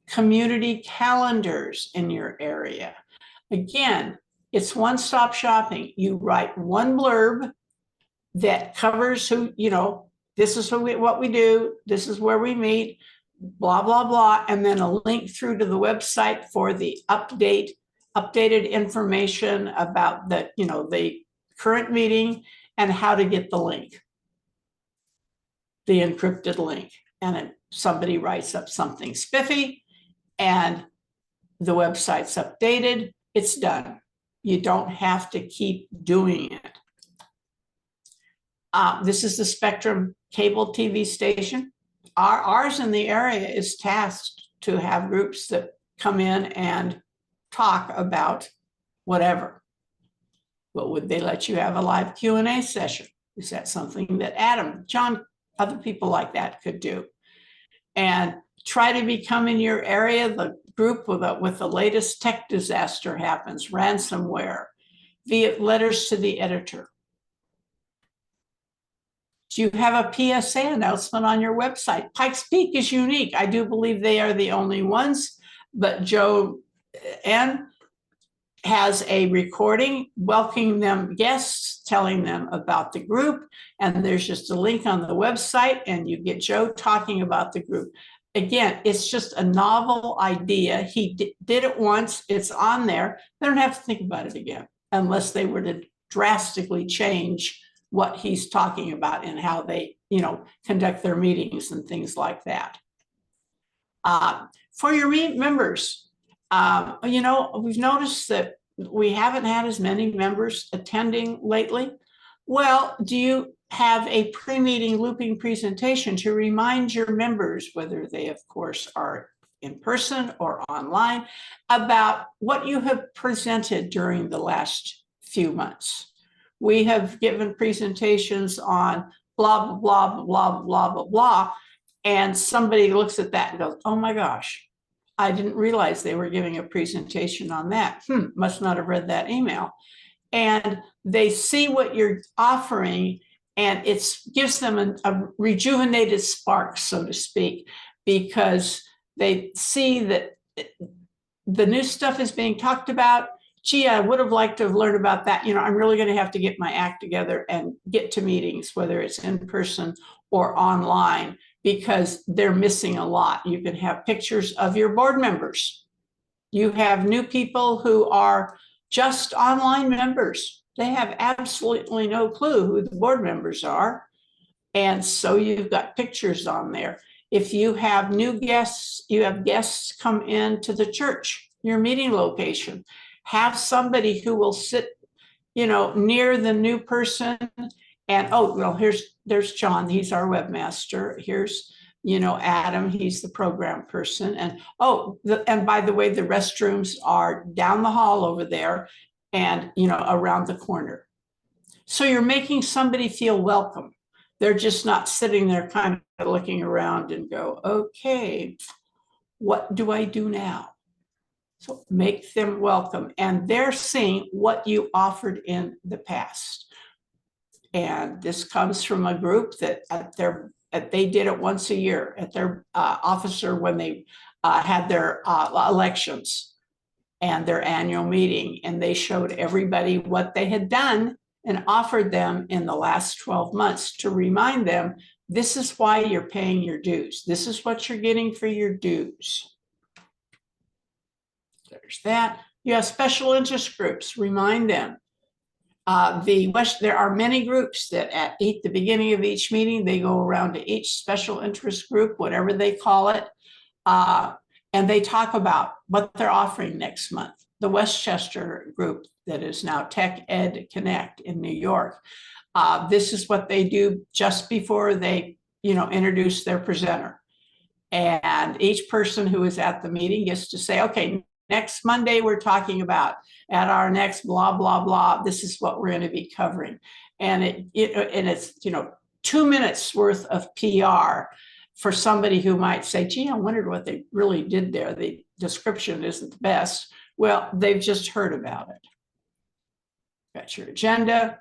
Community calendars in your area? Again, it's one-stop shopping. You write one blurb that covers this is what we do, this is where we meet, blah, blah, blah, and then a link through to the website for the updated information about the current meeting and how to get the link, the encrypted link. And then somebody writes up something spiffy, and the website's updated, it's done. You don't have to keep doing it. This is the Spectrum cable TV station. Ours in the area is tasked to have groups that come in and talk about whatever. But would they let you have a live Q&A session? Is that something that Adam, John, other people like that could do? And try to become in your area the group with the latest tech disaster happens, ransomware, via letters to the editor. Do you have a PSA announcement on your website? Pikes Peak is unique. I do believe they are the only ones, but Joe N has a recording welcoming them guests, telling them about the group, and there's just a link on the website, and you get Joe talking about the group. Again, it's just a novel idea. He did it once, it's on there. They don't have to think about it again unless they were to drastically change what he's talking about and how they, conduct their meetings and things like that. For your members, we've noticed that we haven't had as many members attending lately. Well, do you have a pre-meeting looping presentation to remind your members, whether they, of course, are in person or online, about what you have presented during the last few months? We have given presentations on blah, blah, blah, blah, blah, blah, blah, and somebody looks at that and goes, oh my gosh, I didn't realize they were giving a presentation on that. Must not have read that email. And they see what you're offering, And it gives them a rejuvenated spark, so to speak, because they see that the new stuff is being talked about. Gee, I would have liked to have learned about that. I'm really going to have to get my act together and get to meetings, whether it's in person or online, because they're missing a lot. You can have pictures of your board members. You have new people who are just online members. They have absolutely no clue who the board members are. And so you've got pictures on there. If you have new guests, you have guests come into the church, your meeting location, have somebody who will sit, near the new person. And, oh, well, there's John, he's our webmaster. Here's, Adam, he's the program person. And, and by the way, the restrooms are down the hall over there and, around the corner. So you're making somebody feel welcome. They're just not sitting there kind of looking around and go, okay, what do I do now? So make them welcome. And they're seeing what you offered in the past. And this comes from a group that they did it once a year at their officer when they had their elections and their annual meeting. And they showed everybody what they had done and offered them in the last 12 months to remind them, this is why you're paying your dues. This is what you're getting for your dues. There's that. You have special interest groups, remind them. There are many groups that at the beginning of each meeting, they go around to each special interest group, whatever they call it, and they talk about what they're offering next month. The Westchester group that is now Tech Ed Connect in New York. This is what they do just before they, introduce their presenter. And each person who is at the meeting gets to say, okay, next Monday, we're talking about at our next blah, blah, blah. This is what we're going to be covering. And it's, 2 minutes worth of PR for somebody who might say, gee, I wondered what they really did there. The description isn't the best. Well, they've just heard about it. Got your agenda,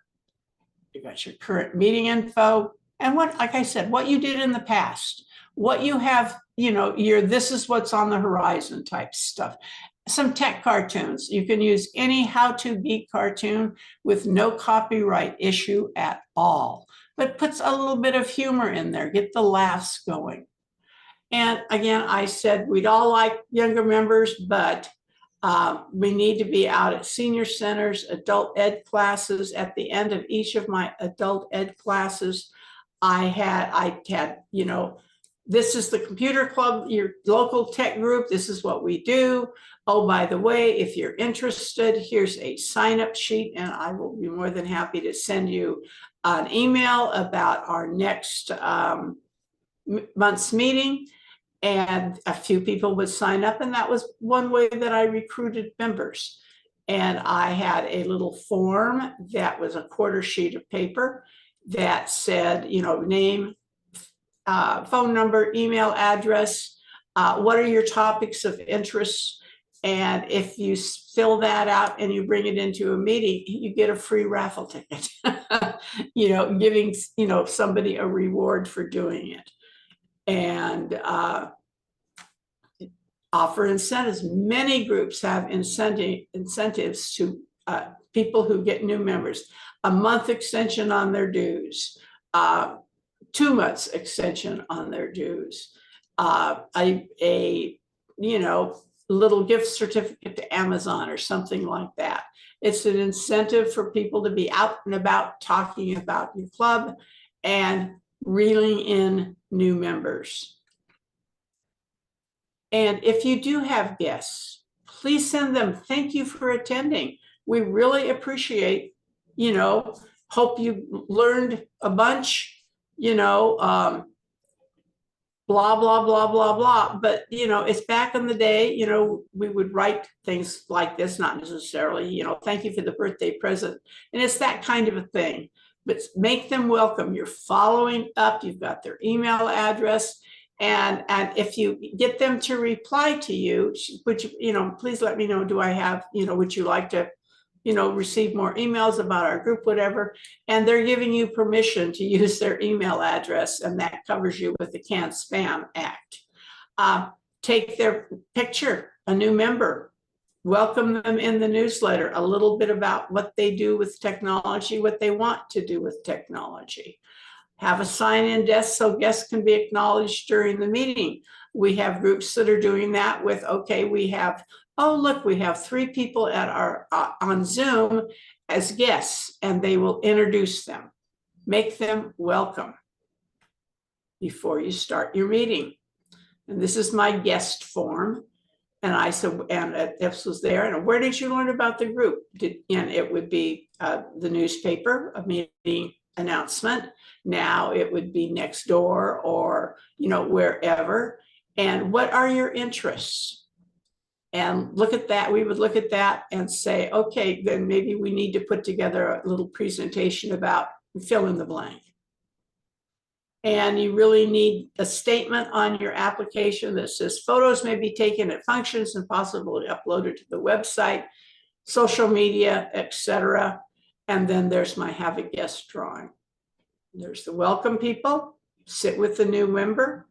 you got your current meeting info, and like I said, what you did in the past, what you have, this is what's on the horizon type stuff. Some tech cartoons. You can use any how-to geek cartoon with no copyright issue at all, but puts a little bit of humor in there, get the laughs going. And again, I said we'd all like younger members, but we need to be out at senior centers, adult ed classes. At the end of each of my adult ed classes, I had, this is the computer club, your local tech group. This is what we do. Oh, by the way, if you're interested, here's a sign-up sheet, and I will be more than happy to send you an email about our next month's meeting. And a few people would sign up, and that was one way that I recruited members. And I had a little form that was a quarter sheet of paper that said, name, phone number, email address, what are your topics of interest? And if you fill that out and you bring it into a meeting, you get a free raffle ticket, giving, somebody a reward for doing it. And offer incentives. Many groups have incentives to people who get new members. A month extension on their dues, 2 months extension on their dues, a little gift certificate to Amazon or something like that. It's an incentive for people to be out and about talking about your club and reeling in new members. And if you do have guests, please send them, thank you for attending. We really appreciate, hope you learned a bunch, blah, blah, blah, blah, blah. But, it's back in the day, we would write things like this, not necessarily, thank you for the birthday present. And it's that kind of a thing, but make them welcome. You're following up, you've got their email address. And if you get them to reply to you, which, please let me know, do I have, would you like to receive more emails about our group, whatever, and they're giving you permission to use their email address, and that covers you with the Can Spam Act. Take their picture, a new member, welcome them in the newsletter, a little bit about what they do with technology, what they want to do with technology. Have a sign-in desk so guests can be acknowledged during the meeting. We have groups that are doing that with, okay, we have 3 people at our on Zoom as guests, and they will introduce them. Make them welcome before you start your meeting. And this is my guest form. And I said, and this was there. And where did you learn about the group? And it would be the newspaper, a meeting announcement. Now it would be next door or, wherever. And what are your interests? And look at that. We would look at that and say, okay, then maybe we need to put together a little presentation about fill in the blank. And you really need a statement on your application that says photos may be taken at functions and possibly uploaded to the website, social media, etc. And then there's my have a guest drawing. There's the welcome people, sit with the new member.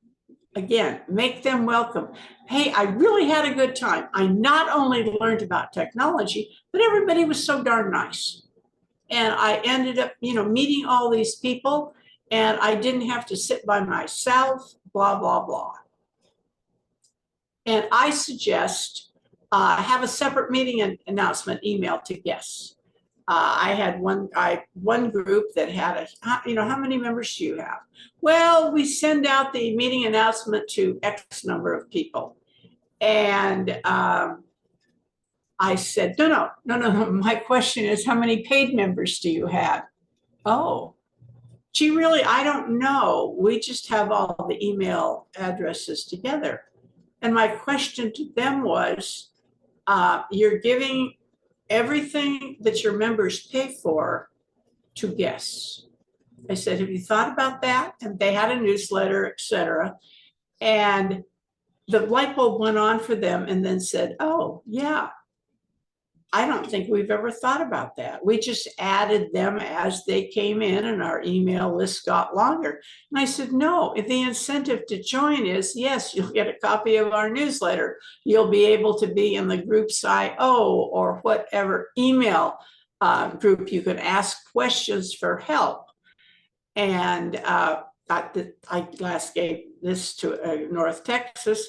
Again, make them welcome. Hey, I really had a good time. I not only learned about technology, but everybody was so darn nice. And I ended up, meeting all these people, and I didn't have to sit by myself, blah, blah, blah. And I suggest have a separate meeting announcement email to guests. I had one group that had how many members do you have? Well, we send out the meeting announcement to X number of people. And I said, no. My question is, how many paid members do you have? Oh, gee, really, I don't know. We just have all the email addresses together. And my question to them was, you're giving everything that your members pay for to guests. I said, have you thought about that? And they had a newsletter, etc. And the light bulb went on for them and then said, oh, yeah, I don't think we've ever thought about that. We just added them as they came in and our email list got longer. And I said, no, if the incentive to join is, yes, you'll get a copy of our newsletter. You'll be able to be in the group's IO or whatever email group. You can ask questions for help. And I last gave this to North Texas.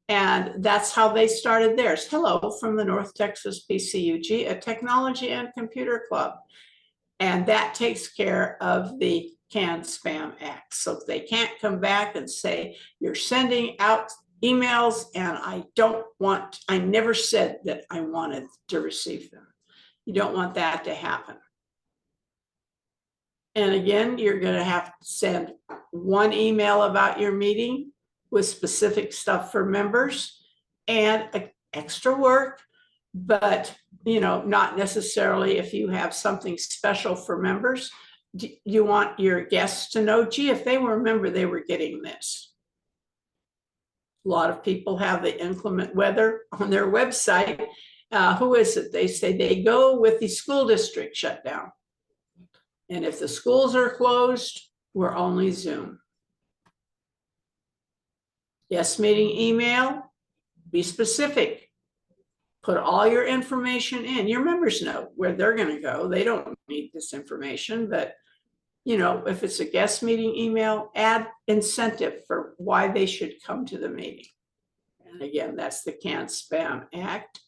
And that's how they started theirs. Hello from the North Texas PCUG, a technology and computer club. And that takes care of the Can Spam Act. So they can't come back and say, you're sending out emails and I never said that I wanted to receive them. You don't want that to happen. And again, you're going to have to send one email about your meeting with specific stuff for members and extra work, but not necessarily if you have something special for members. You want your guests to know, gee, if they were a member, they were getting this. A lot of people have the inclement weather on their website. Who is it? They say they go with the school district shutdown. And if the schools are closed, we're only Zoom. Yes, meeting email, be specific. Put all your information in. Your members know where they're going to go. They don't need this information, but if it's a guest meeting email, add incentive for why they should come to the meeting. And again, that's the Can Spam Act.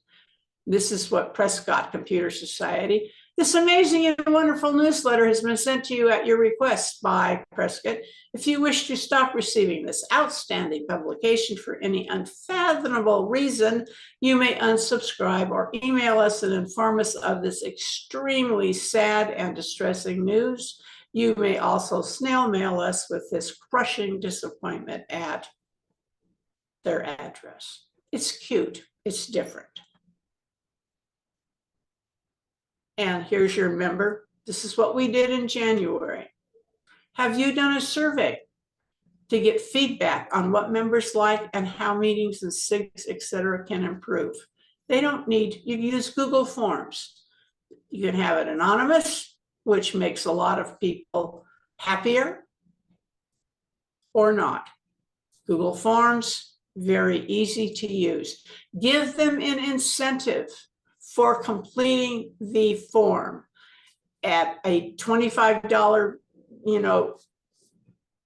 This is what Prescott Computer Society. This amazing and wonderful newsletter has been sent to you at your request by Prescott. If you wish to stop receiving this outstanding publication for any unfathomable reason, you may unsubscribe or email us and inform us of this extremely sad and distressing news. You may also snail mail us with this crushing disappointment at their address. It's cute. It's different. And here's your member. This is what we did in January. Have you done a survey to get feedback on what members like and how meetings and SIGs, etc., can improve? They don't need, you use Google Forms. You can have it anonymous, which makes a lot of people happier, or not. Google Forms, very easy to use. Give them an incentive for completing the form at a $25,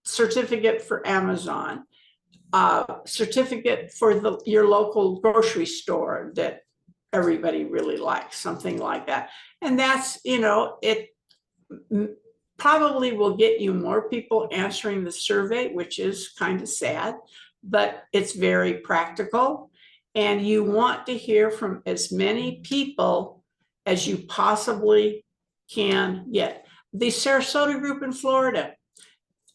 certificate for Amazon, certificate for your local grocery store that everybody really likes, something like that. And that's, it probably will get you more people answering the survey, which is kind of sad, but it's very practical. And you want to hear from as many people as you possibly can get. The Sarasota group in Florida,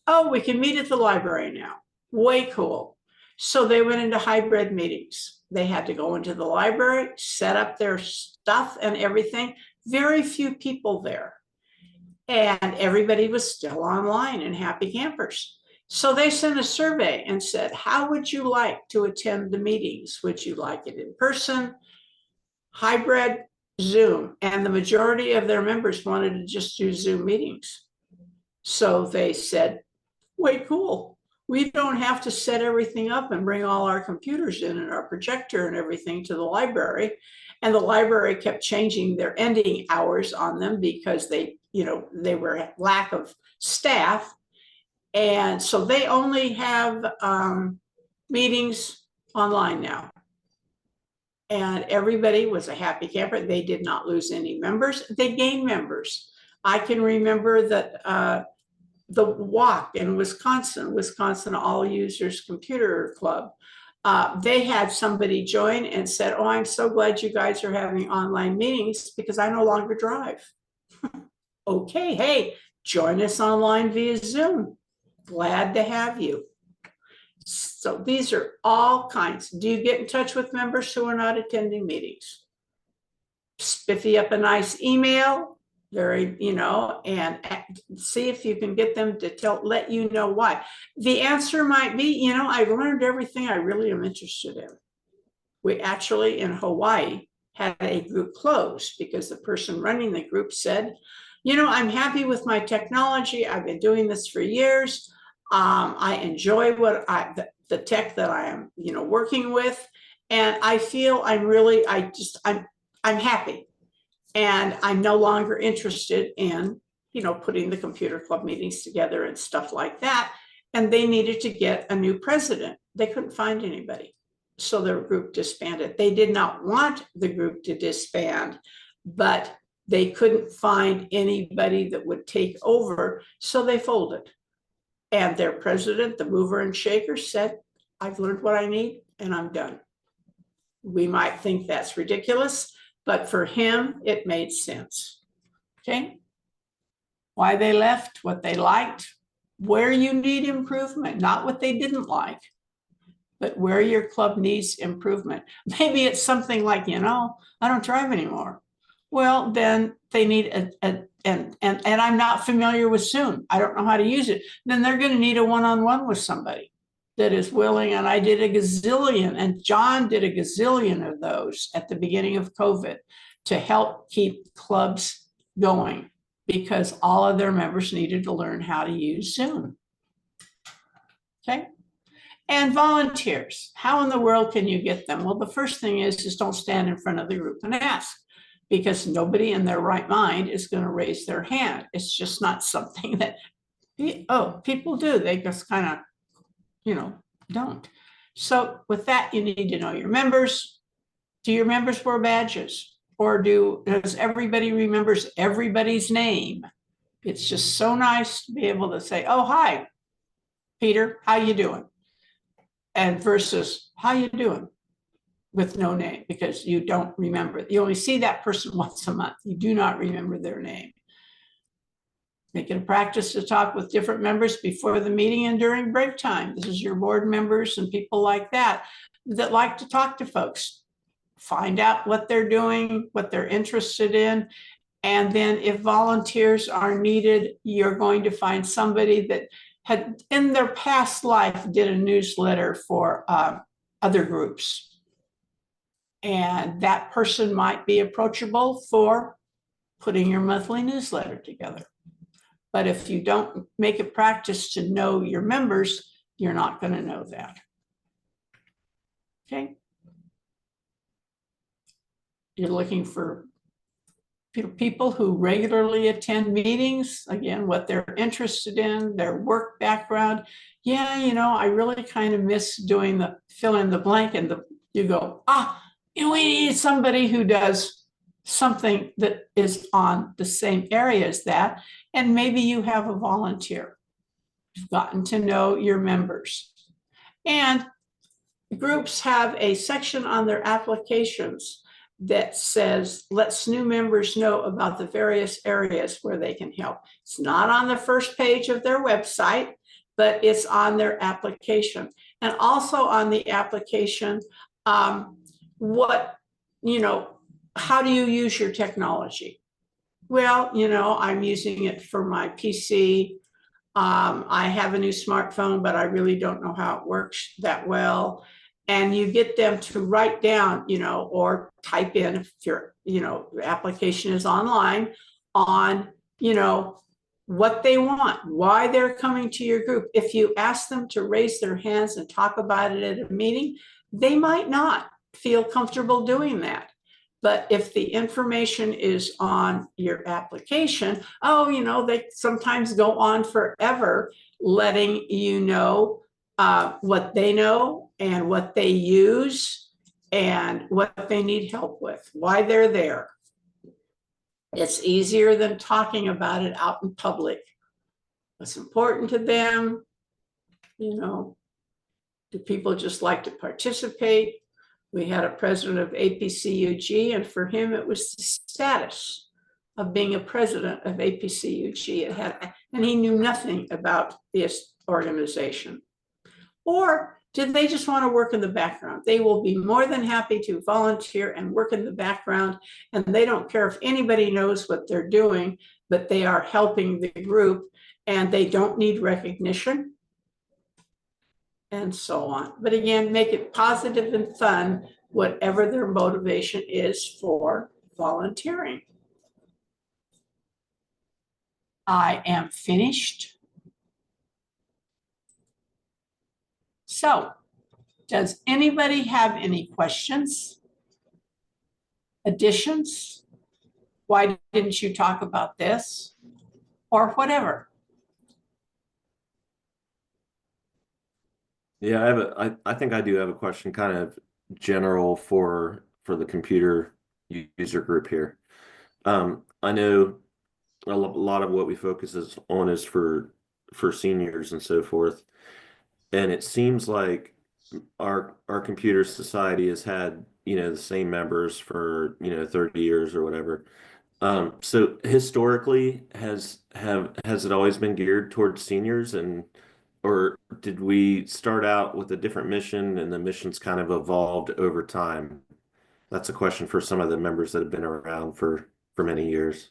oh, we can meet at the library now. Way cool. So they went into hybrid meetings. They had to go into the library, set up their stuff and everything. Very few people there. And everybody was still online and happy campers. So they sent a survey and said, how would you like to attend the meetings? Would you like it in person, hybrid, Zoom? And the majority of their members wanted to just do Zoom meetings. So they said, way cool. We don't have to set everything up and bring all our computers in and our projector and everything to the library. And the library kept changing their ending hours on them because they were lack of staff. And so they only have meetings online now. And everybody was a happy camper. They did not lose any members. They gained members. I can remember that the walk in Wisconsin All Users Computer Club, they had somebody join and said, oh, I'm so glad you guys are having online meetings because I no longer drive. Okay, hey, join us online via Zoom. Glad to have you. So these are all kinds. Do you get in touch with members who are not attending meetings? Spiffy up a nice email, and see if you can get them to let you know why. The answer might be, I've learned everything I really am interested in. We actually in Hawaii had a group close because the person running the group said, I'm happy with my technology. I've been doing this for years. I enjoy the tech that I am, working with. And I feel I'm happy. And I'm no longer interested in, putting the computer club meetings together and stuff like that. And they needed to get a new president. They couldn't find anybody. So their group disbanded. They did not want the group to disband, but they couldn't find anybody that would take over. So they folded. And their president, the mover and shaker, said, I've learned what I need and I'm done. We might think that's ridiculous, but for him, it made sense. Okay. Why they left, what they liked, where you need improvement, not what they didn't like, but where your club needs improvement. Maybe it's something like, I don't drive anymore. Well, then they need and I'm not familiar with Zoom. I don't know how to use it. Then they're going to need a one-on-one with somebody that is willing. And I did a gazillion, and John did a gazillion of those at the beginning of COVID to help keep clubs going because all of their members needed to learn how to use Zoom. Okay. And volunteers, how in the world can you get them? Well, the first thing is just don't stand in front of the group and ask, because nobody in their right mind is going to raise their hand. It's just not something that, people do. They just kind of, don't. So with that, you need to know your members. Do your members wear badges? Or does everybody remembers everybody's name? It's just so nice to be able to say, oh, hi, Peter, how you doing? And versus, how you doing? With no name, because you don't remember. You only see that person once a month. You do not remember their name. Make it a practice to talk with different members before the meeting and during break time. This is your board members and people like that like to talk to folks. Find out what they're doing, what they're interested in. And then if volunteers are needed, you're going to find somebody that had in their past life did a newsletter for other groups. And that person might be approachable for putting your monthly newsletter together. But if you don't make a practice to know your members, you're not going to know that. Okay. You're looking for people who regularly attend meetings, again, what they're interested in, their work background. Yeah, you know, I really kind of miss doing the fill in the blank, and you go, we need somebody who does something that is on the same area as that. And maybe you have a volunteer. You've gotten to know your members. And groups have a section on their applications that says, lets new members know about the various areas where they can help. It's not on the first page of their website, but it's on their application. And also on the application, what, you know, how do you use your technology? Well, you know, I'm using it for my PC. I have a new smartphone, but I really don't know how it works that well. And you get them to write down, you know, or type in if your, you know, application is online on, you know, what they want, why they're coming to your group. If you ask them to raise their hands and talk about it at a meeting, they might not feel comfortable doing that. But if the information is on your application, oh, you know, they sometimes go on forever letting you know what they know and what they use and what they need help with, why they're there. It's easier than talking about it out in public. What's important to them, you know, do people just like to participate? We had a president of APCUG, and for him, it was the status of being a president of APCUG. And he knew nothing about this organization. Or did they just want to work in the background? They will be more than happy to volunteer and work in the background, and they don't care if anybody knows what they're doing, but they are helping the group, and they don't need recognition, and so on. But again, make it positive and fun, whatever their motivation is for volunteering. I am finished. So, does anybody have any questions? Additions? Why didn't you talk about this? Or whatever. Yeah, I think I do have a question, kind of general for the computer user group here. I know a lot of what we focus on is for seniors and so forth. And it seems like our computer society has had, you know, the same members for, you know, 30 years or whatever. So historically, has it always been geared towards seniors, and or did we start out with a different mission and the mission's kind of evolved over time? That's a question for some of the members that have been around for many years.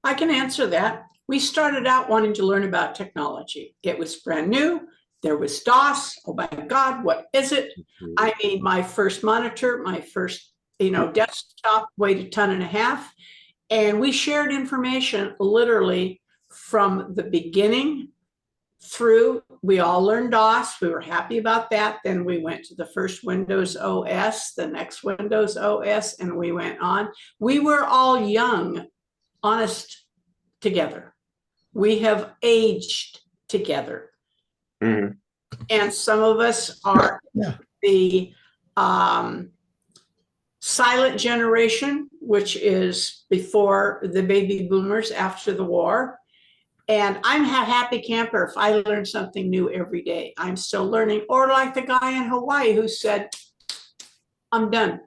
I can answer that. We started out wanting to learn about technology. It was brand new. There was DOS. Oh my God, what is it? I made my first monitor, my first, you know, desktop, weighed 1.5 tons. And we shared information literally from the beginning through. We all learned DOS. We were happy about that. Then we went to the first Windows OS, the next Windows OS, and we went on. We were all young, honest together. We have aged together. Mm-hmm. And some of us are the silent generation, which is before the baby boomers after the war. And I'm a happy camper if I learn something new every day. I'm still learning. Or like the guy in Hawaii who said, I'm done.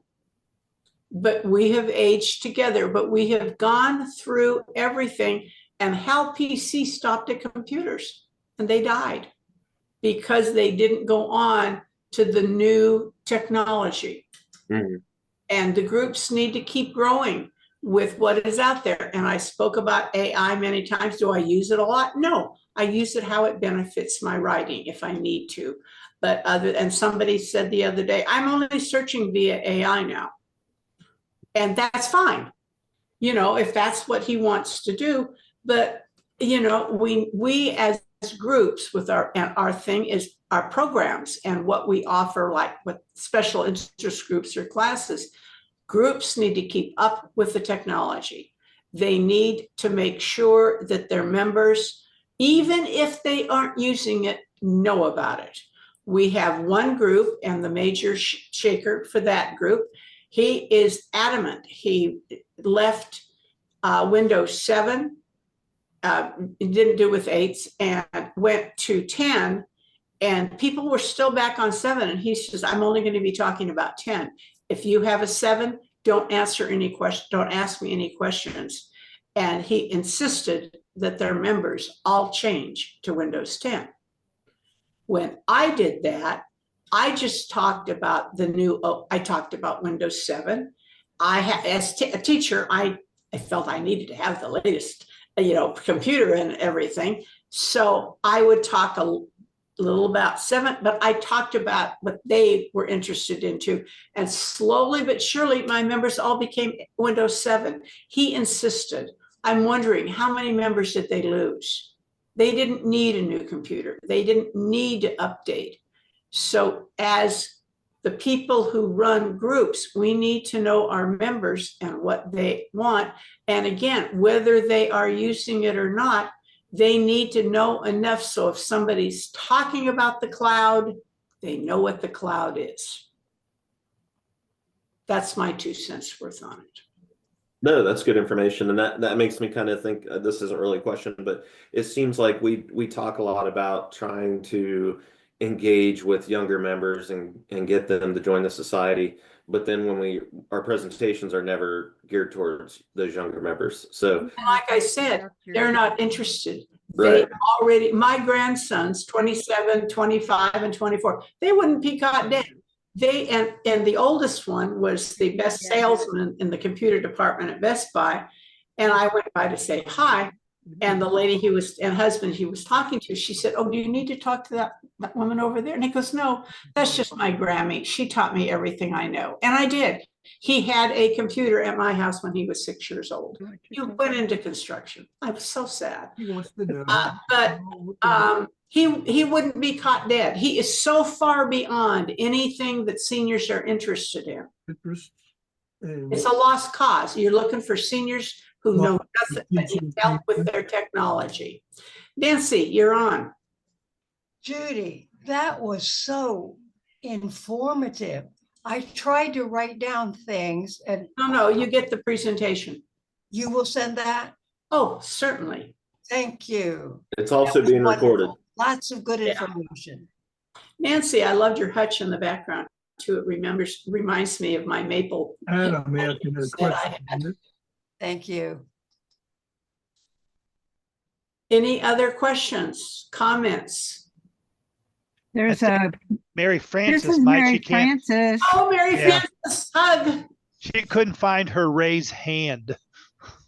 But we have aged together, but we have gone through everything. And Hal PC stopped at computers, and they died because they didn't go on to the new technology. Mm-hmm. And the groups need to keep growing with what is out there. And I spoke about AI many times. Do I use it a lot? No, I use it how it benefits my writing if I need to. But and somebody said the other day, I'm only searching via AI now. And that's fine. if that's what he wants to do. But, we as groups with our thing is our programs and what we offer, like with special interest groups or classes. Groups need to keep up with the technology. They need to make sure that their members, even if they aren't using it, know about it. We have one group, and the major shaker for that group, he is adamant. He left Windows 7, didn't do with 8s, and went to 10, and people were still back on 7. And he says, I'm only going to be talking about 10. If you have a 7, don't ask me any questions. And he insisted that their members all change to Windows 10. When I did that, I just talked about I talked about Windows 7. As a teacher, I felt I needed to have the latest, computer and everything. So I would talk a little about 7, but I talked about what they were interested into. And slowly but surely, my members all became Windows 7. He insisted. I'm wondering, how many members did they lose? They didn't need a new computer. They didn't need to update. So as the people who run groups, we need to know our members and what they want. And again, whether they are using it or not, they need to know enough so if somebody's talking about the cloud, they know what the cloud is. That's my 2 cents worth on it. No, that's good information, and that makes me kind of think, this isn't really a question, but it seems like we talk a lot about trying to engage with younger members and get them to join the society, but then when our presentations are never geared towards those younger members. So like I said, they're not interested. right. My grandsons, 27, 25, and 24, they wouldn't be caught dead. And the oldest one was the best salesman in the computer department at Best Buy. And I went by to say hi. And the lady husband he was talking to, she said, oh, do you need to talk to that woman over there? And he goes, no, that's just my Grammy. She taught me everything I know. And I did. He had a computer at my house when he was 6 years old. He went into construction. I was so sad. He wants to know. But he wouldn't be caught dead. He is so far beyond anything that seniors are interested in. It's a lost cause. You're looking for seniors who know nothing, but need help with their technology. Nancy, you're on. Judy, that was so informative. I tried to write down things, and No, you get the presentation. you will send that? Oh, certainly. Thank you. It's also being recorded. Lots of good information. Nancy, I loved your hutch in the background too. It reminds me of my maple. Adam asking a question. Thank you. Any other questions, comments? There's Mary Frances this is might. Mary She can't. Frances. Oh, Mary Yeah. Frances, hug. She couldn't find her raised hand.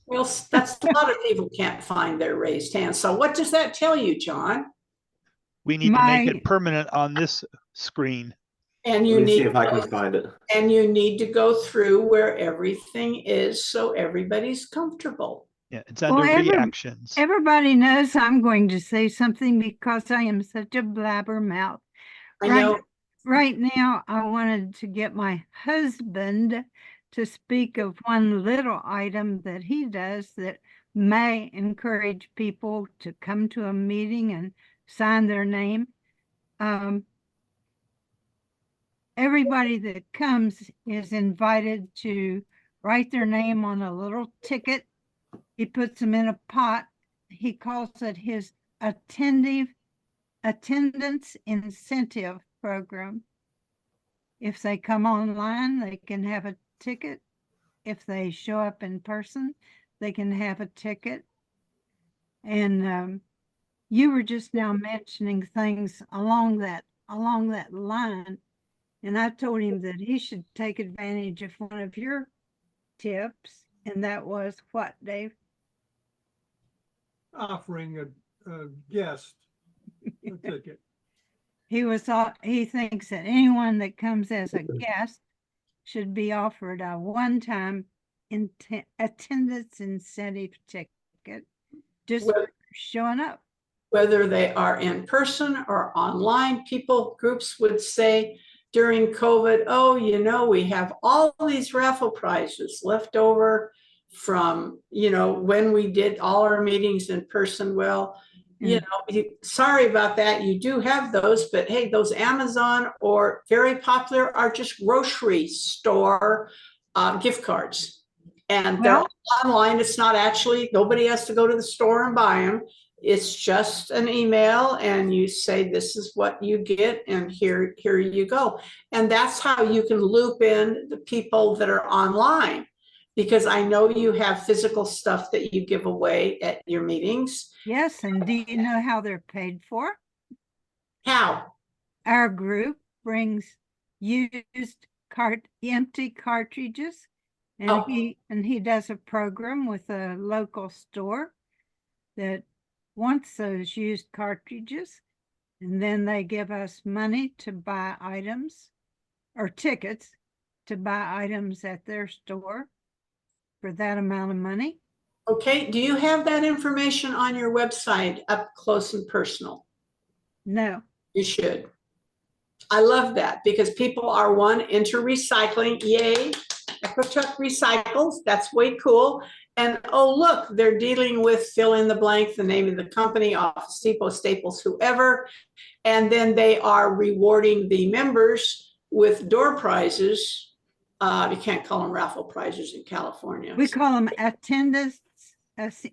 Well, that's a lot of people can't find their raised hand. So what does that tell you, John? We need to make it permanent on this screen. And Let me see if I can find it. And you need to go through where everything is so everybody's comfortable. Yeah, it's under reactions. Everybody knows I'm going to say something because I am such a blabbermouth. I know. Right now, I wanted to get my husband to speak of one little item that he does that may encourage people to come to a meeting and sign their name. Everybody that comes is invited to write their name on a little ticket. He puts them in a pot. He calls it his attendance incentive program. If they come online, they can have a ticket. If they show up in person, they can have a ticket. And you were just now mentioning things along that line. And I told him that he should take advantage of one of your tips. And that was what, Dave? Offering a guest a ticket. He thinks that anyone that comes as a guest should be offered a one-time attendance incentive ticket just Well- for showing up. Whether they are in person or online, groups would say during COVID, oh, we have all these raffle prizes left over from, when we did all our meetings in person. Well, sorry about that. You do have those, but hey, those Amazon or very popular are just grocery store gift cards. And they're Well, online. It's not actually, nobody has to go to the store and buy them. It's just an email and you say, this is what you get and here you go. And that's how you can loop in the people that are online. Because I know you have physical stuff that you give away at your meetings. yes, and do you know how they're paid for? How? Our group brings used empty cartridges, and Oh. he does a program with a local store that wants those used cartridges, and then they give us money to buy items or tickets to buy items at their store for that amount of money. Okay, do you have that information on your website up close and personal? No. You should. I love that because people are into recycling. Yay. EcoTruck recycles. That's way cool. And oh, look, they're dealing with fill in the blank, the name of the company, Office Depot, Staples, whoever. And then they are rewarding the members with door prizes. You can't call them raffle prizes in California. We call them attendance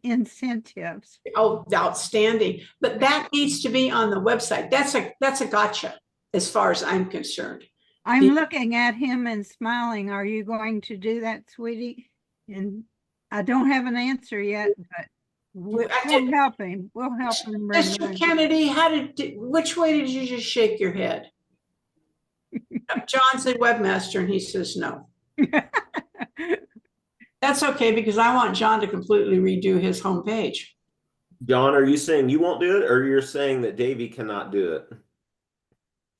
incentives. Oh, outstanding. But that needs to be on the website. That's a gotcha as far as I'm concerned. I'm looking at him and smiling. Are you going to do that, sweetie? And I don't have an answer yet, but we'll help him. We'll help him. Mr. Kennedy, which way did you just shake your head? John's the webmaster and he says no. That's okay because I want John to completely redo his homepage. John, are you saying you won't do it or you're saying that Davey cannot do it?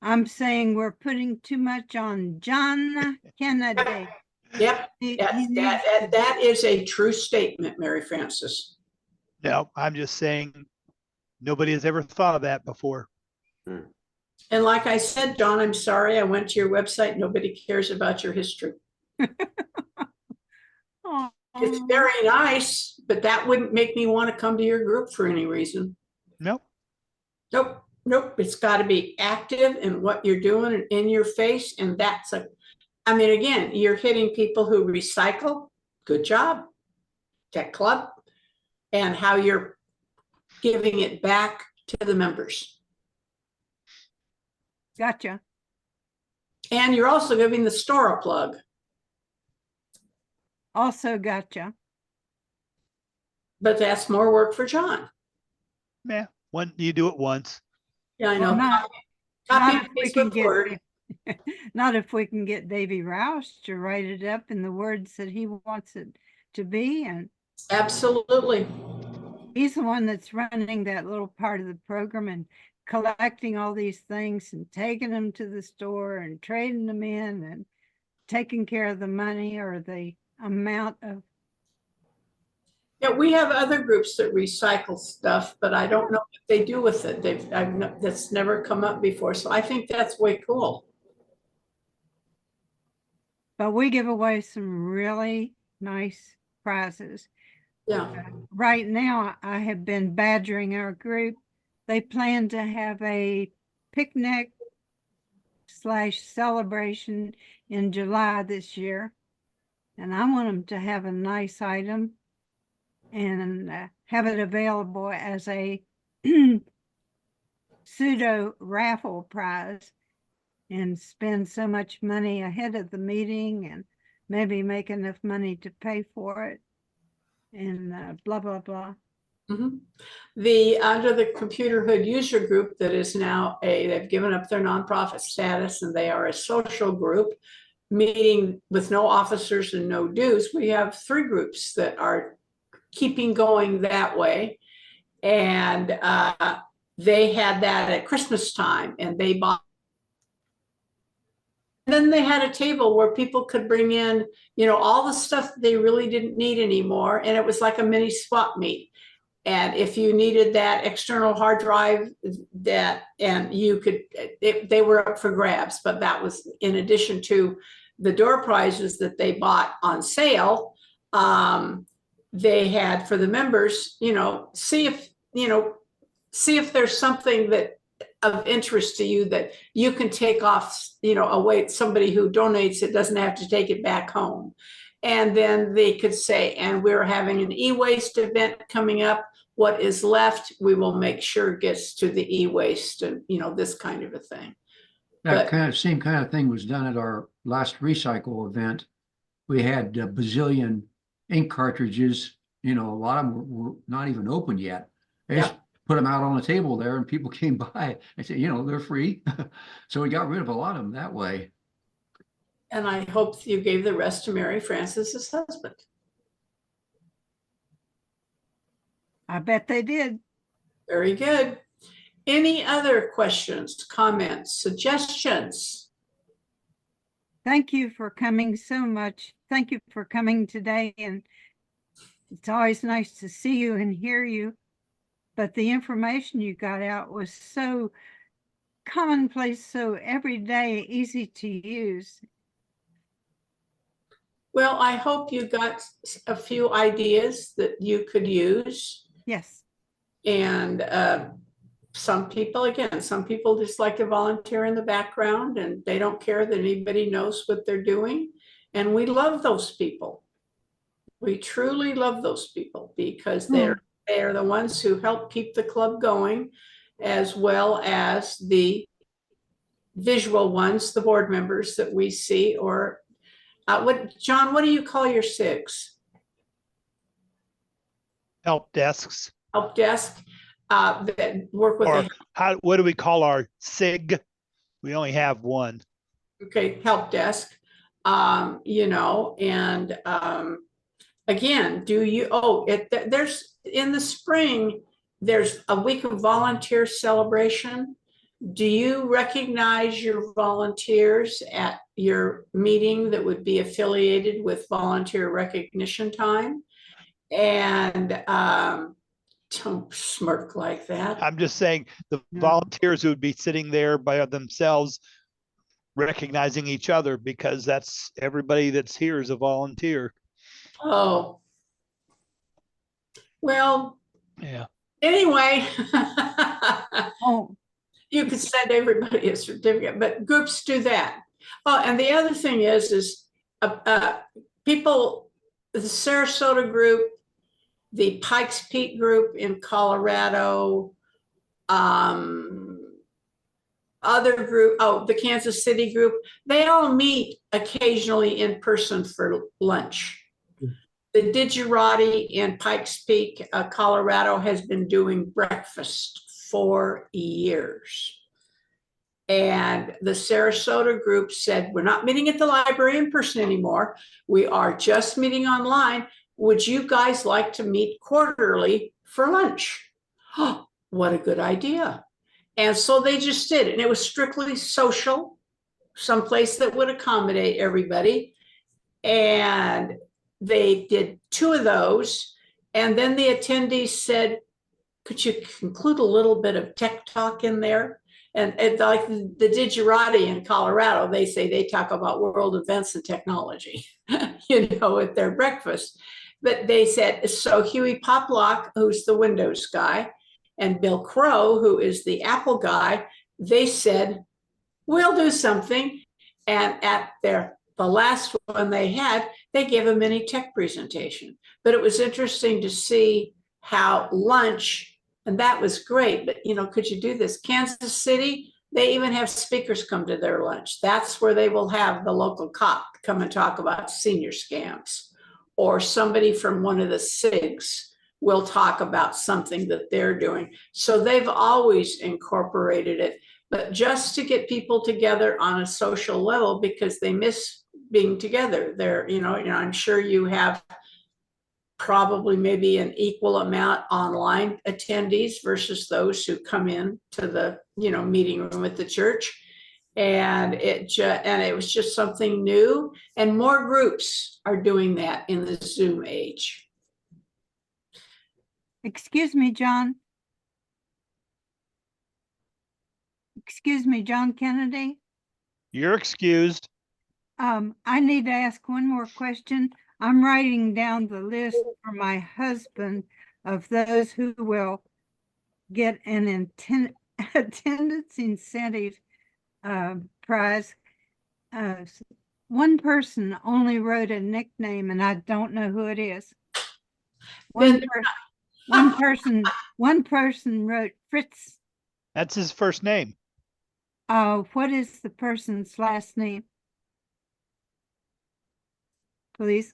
I'm saying we're putting too much on John Kennedy. Yep, that is a true statement, Mary Frances. No, I'm just saying nobody has ever thought of that before. And like I said, John, I'm sorry, I went to your website. Nobody cares about your history. It's very nice, but that wouldn't make me want to come to your group for any reason. Nope. Nope. It's got to be active in what you're doing and in your face. And again, you're hitting people who recycle. Good job. Tech Club. And how you're giving it back to the members. Gotcha. And you're also giving the store a plug. Also gotcha. But that's more work for John. Yeah, you do it once. Yeah, I know. Not if we can get Davey Roush to write it up in the words that he wants it to be. And absolutely. He's the one that's running that little part of the program and collecting all these things and taking them to the store and trading them in and taking care of the money or the amount of. Yeah, we have other groups that recycle stuff, but I don't know what they do with it. That's never come up before. So I think that's way cool. But we give away some really nice prizes. Yeah. Right now, I have been badgering our group. They plan to have a picnic / celebration in July this year. And I want them to have a nice item and have it available as a pseudo raffle prize and spend so much money ahead of the meeting and maybe make enough money to pay for it and blah, blah, blah. Mm-hmm. Under the Computer Hood user group that is now they've given up their nonprofit status and they are a social group meeting with no officers and no dues. We have 3 groups that are keeping going that way. And they had that at Christmas time and they bought then they had a table where people could bring in, all the stuff they really didn't need anymore. And it was like a mini swap meet. And if you needed that external hard drive, and you could, they were up for grabs, but that was in addition to the door prizes that they bought on sale. They had for the members, see if there's something that of interest to you that you can take off, away. Somebody who donates it doesn't have to take it back home. And then they could say, and we're having an e-waste event coming up. What is left, we will make sure gets to the e-waste, and this kind of a thing. That same kind of thing was done at our last recycle event. We had a bazillion ink cartridges, a lot of them were not even open yet. They just put them out on the table there and people came by and said, they're free. So we got rid of a lot of them that way. And I hope you gave the rest to Mary Francis's husband. I bet they did. Very good. Any other questions, comments, suggestions? Thank you for coming so much. Thank you for coming today. And it's always nice to see you and hear you. But the information you got out was so commonplace, so everyday, easy to use. Well, I hope you got a few ideas that you could use. Yes. And some people just like to volunteer in the background and they don't care that anybody knows what they're doing. And we love those people. We truly love those people because they're the ones who help keep the club going, as well as the visual ones, the board members that we see. Or John, what do you call your SIGs? Help desks. Help desk that work with Or what do we call our SIG? We only have one. Okay, help desk. Again, there's in the spring, there's a week of volunteer celebration. Do you recognize your volunteers at your meeting that would be affiliated with volunteer recognition time? And don't smirk like that. I'm just saying the volunteers who would be sitting there by themselves recognizing each other, because that's everybody that's here is a volunteer. Oh. Well, yeah. Anyway, You could send everybody a certificate, but groups do that. Oh, and the other thing is people, the Sarasota group, the Pikes Peak group in Colorado, other group, the Kansas City group, they all meet occasionally in person for lunch. The Digerati in Pikes Peak, Colorado has been doing breakfast for years. And the Sarasota group said, we're not meeting at the library in person anymore. We are just meeting online. Would you guys like to meet quarterly for lunch? Oh, what a good idea. And so they just did it. And it was strictly social, someplace that would accommodate everybody. And they did 2 of those. And then the attendees said, could you include a little bit of tech talk in there? And like the Digerati in Colorado, they say they talk about world events and technology, at their breakfast. But they said, so Huey Poplock, who's the Windows guy, and Bill Crow, who is the Apple guy, they said, we'll do something. And at the last one they had, they gave a mini tech presentation. But it was interesting to see how lunch, and that was great, but could you do this? Kansas City, they even have speakers come to their lunch. That's where they will have the local cop come and talk about senior scams, or somebody from one of the SIGs will talk about something that they're doing. So they've always incorporated it, but just to get people together on a social level because they miss being together. They're, I'm sure you have probably maybe an equal amount online attendees versus those who come in to the, meeting room at the church. And it was just something new, and more groups are doing that in the Zoom age. Excuse me, John. Excuse me, John Kennedy. You're excused. I need to ask one more question. I'm writing down the list for my husband of those who will get an attendance incentive prize. One person only wrote a nickname, and I don't know who it is. One person wrote Fritz. That's his first name. What is the person's last name? Please.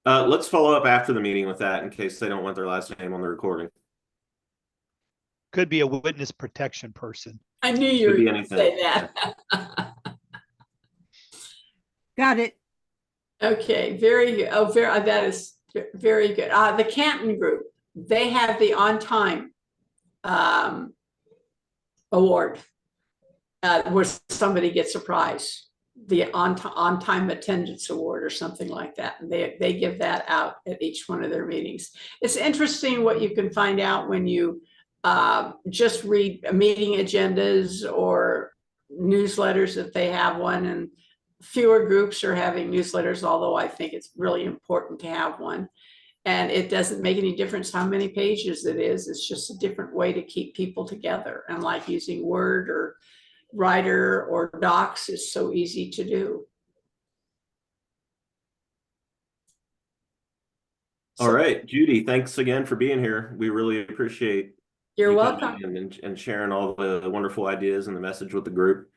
Let's follow up after the meeting with that in case they don't want their last name on the recording. Could be a witness protection person. I knew you were Could be going to say that. Got it. Okay, very good. Oh, that is very good. The Canton group, they have the on time award where somebody gets a prize, the on time attendance award or something like that. And they give that out at each one of their meetings. It's interesting what you can find out when you just read meeting agendas or newsletters if they have one, and fewer groups are having newsletters, although I think it's really important to have one. And it doesn't make any difference how many pages it is. It's just a different way to keep people together. And like using Word or Writer or Docs is so easy to do. All right, Judy, thanks again for being here. We really appreciate You're you welcome. coming in and sharing all the wonderful ideas and the message with the group.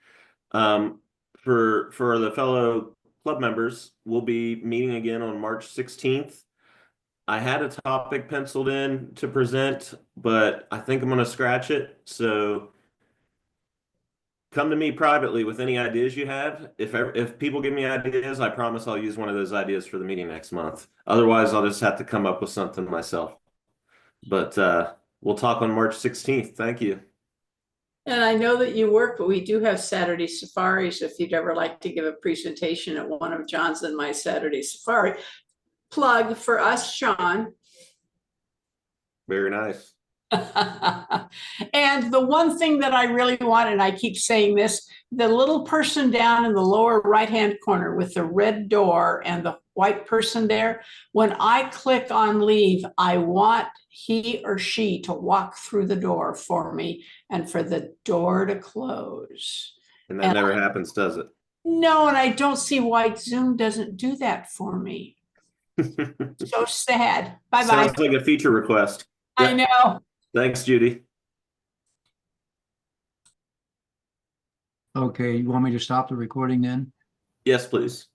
For the fellow club members, we'll be meeting again on March 16th. I had a topic penciled in to present, but I think I'm going to scratch it. So come to me privately with any ideas you have. If people give me ideas, I promise I'll use one of those ideas for the meeting next month. Otherwise, I'll just have to come up with something myself. But we'll talk on March 16th. Thank you. And I know that you work, but we do have Saturday safaris if you'd ever like to give a presentation at one of John's and my Saturday safari. Plug for us, Sean. Very nice. And the one thing that I really want, and I keep saying this, the little person down in the lower right-hand corner with the red door and the white person there, when I click on leave, I want he or she to walk through the door for me and for the door to close. And that never happens, does it? No, and I don't see why Zoom doesn't do that for me. So sad. Bye-bye. Sounds like a feature request. I know. Thanks, Judy. Okay, you want me to stop the recording then? Yes, please.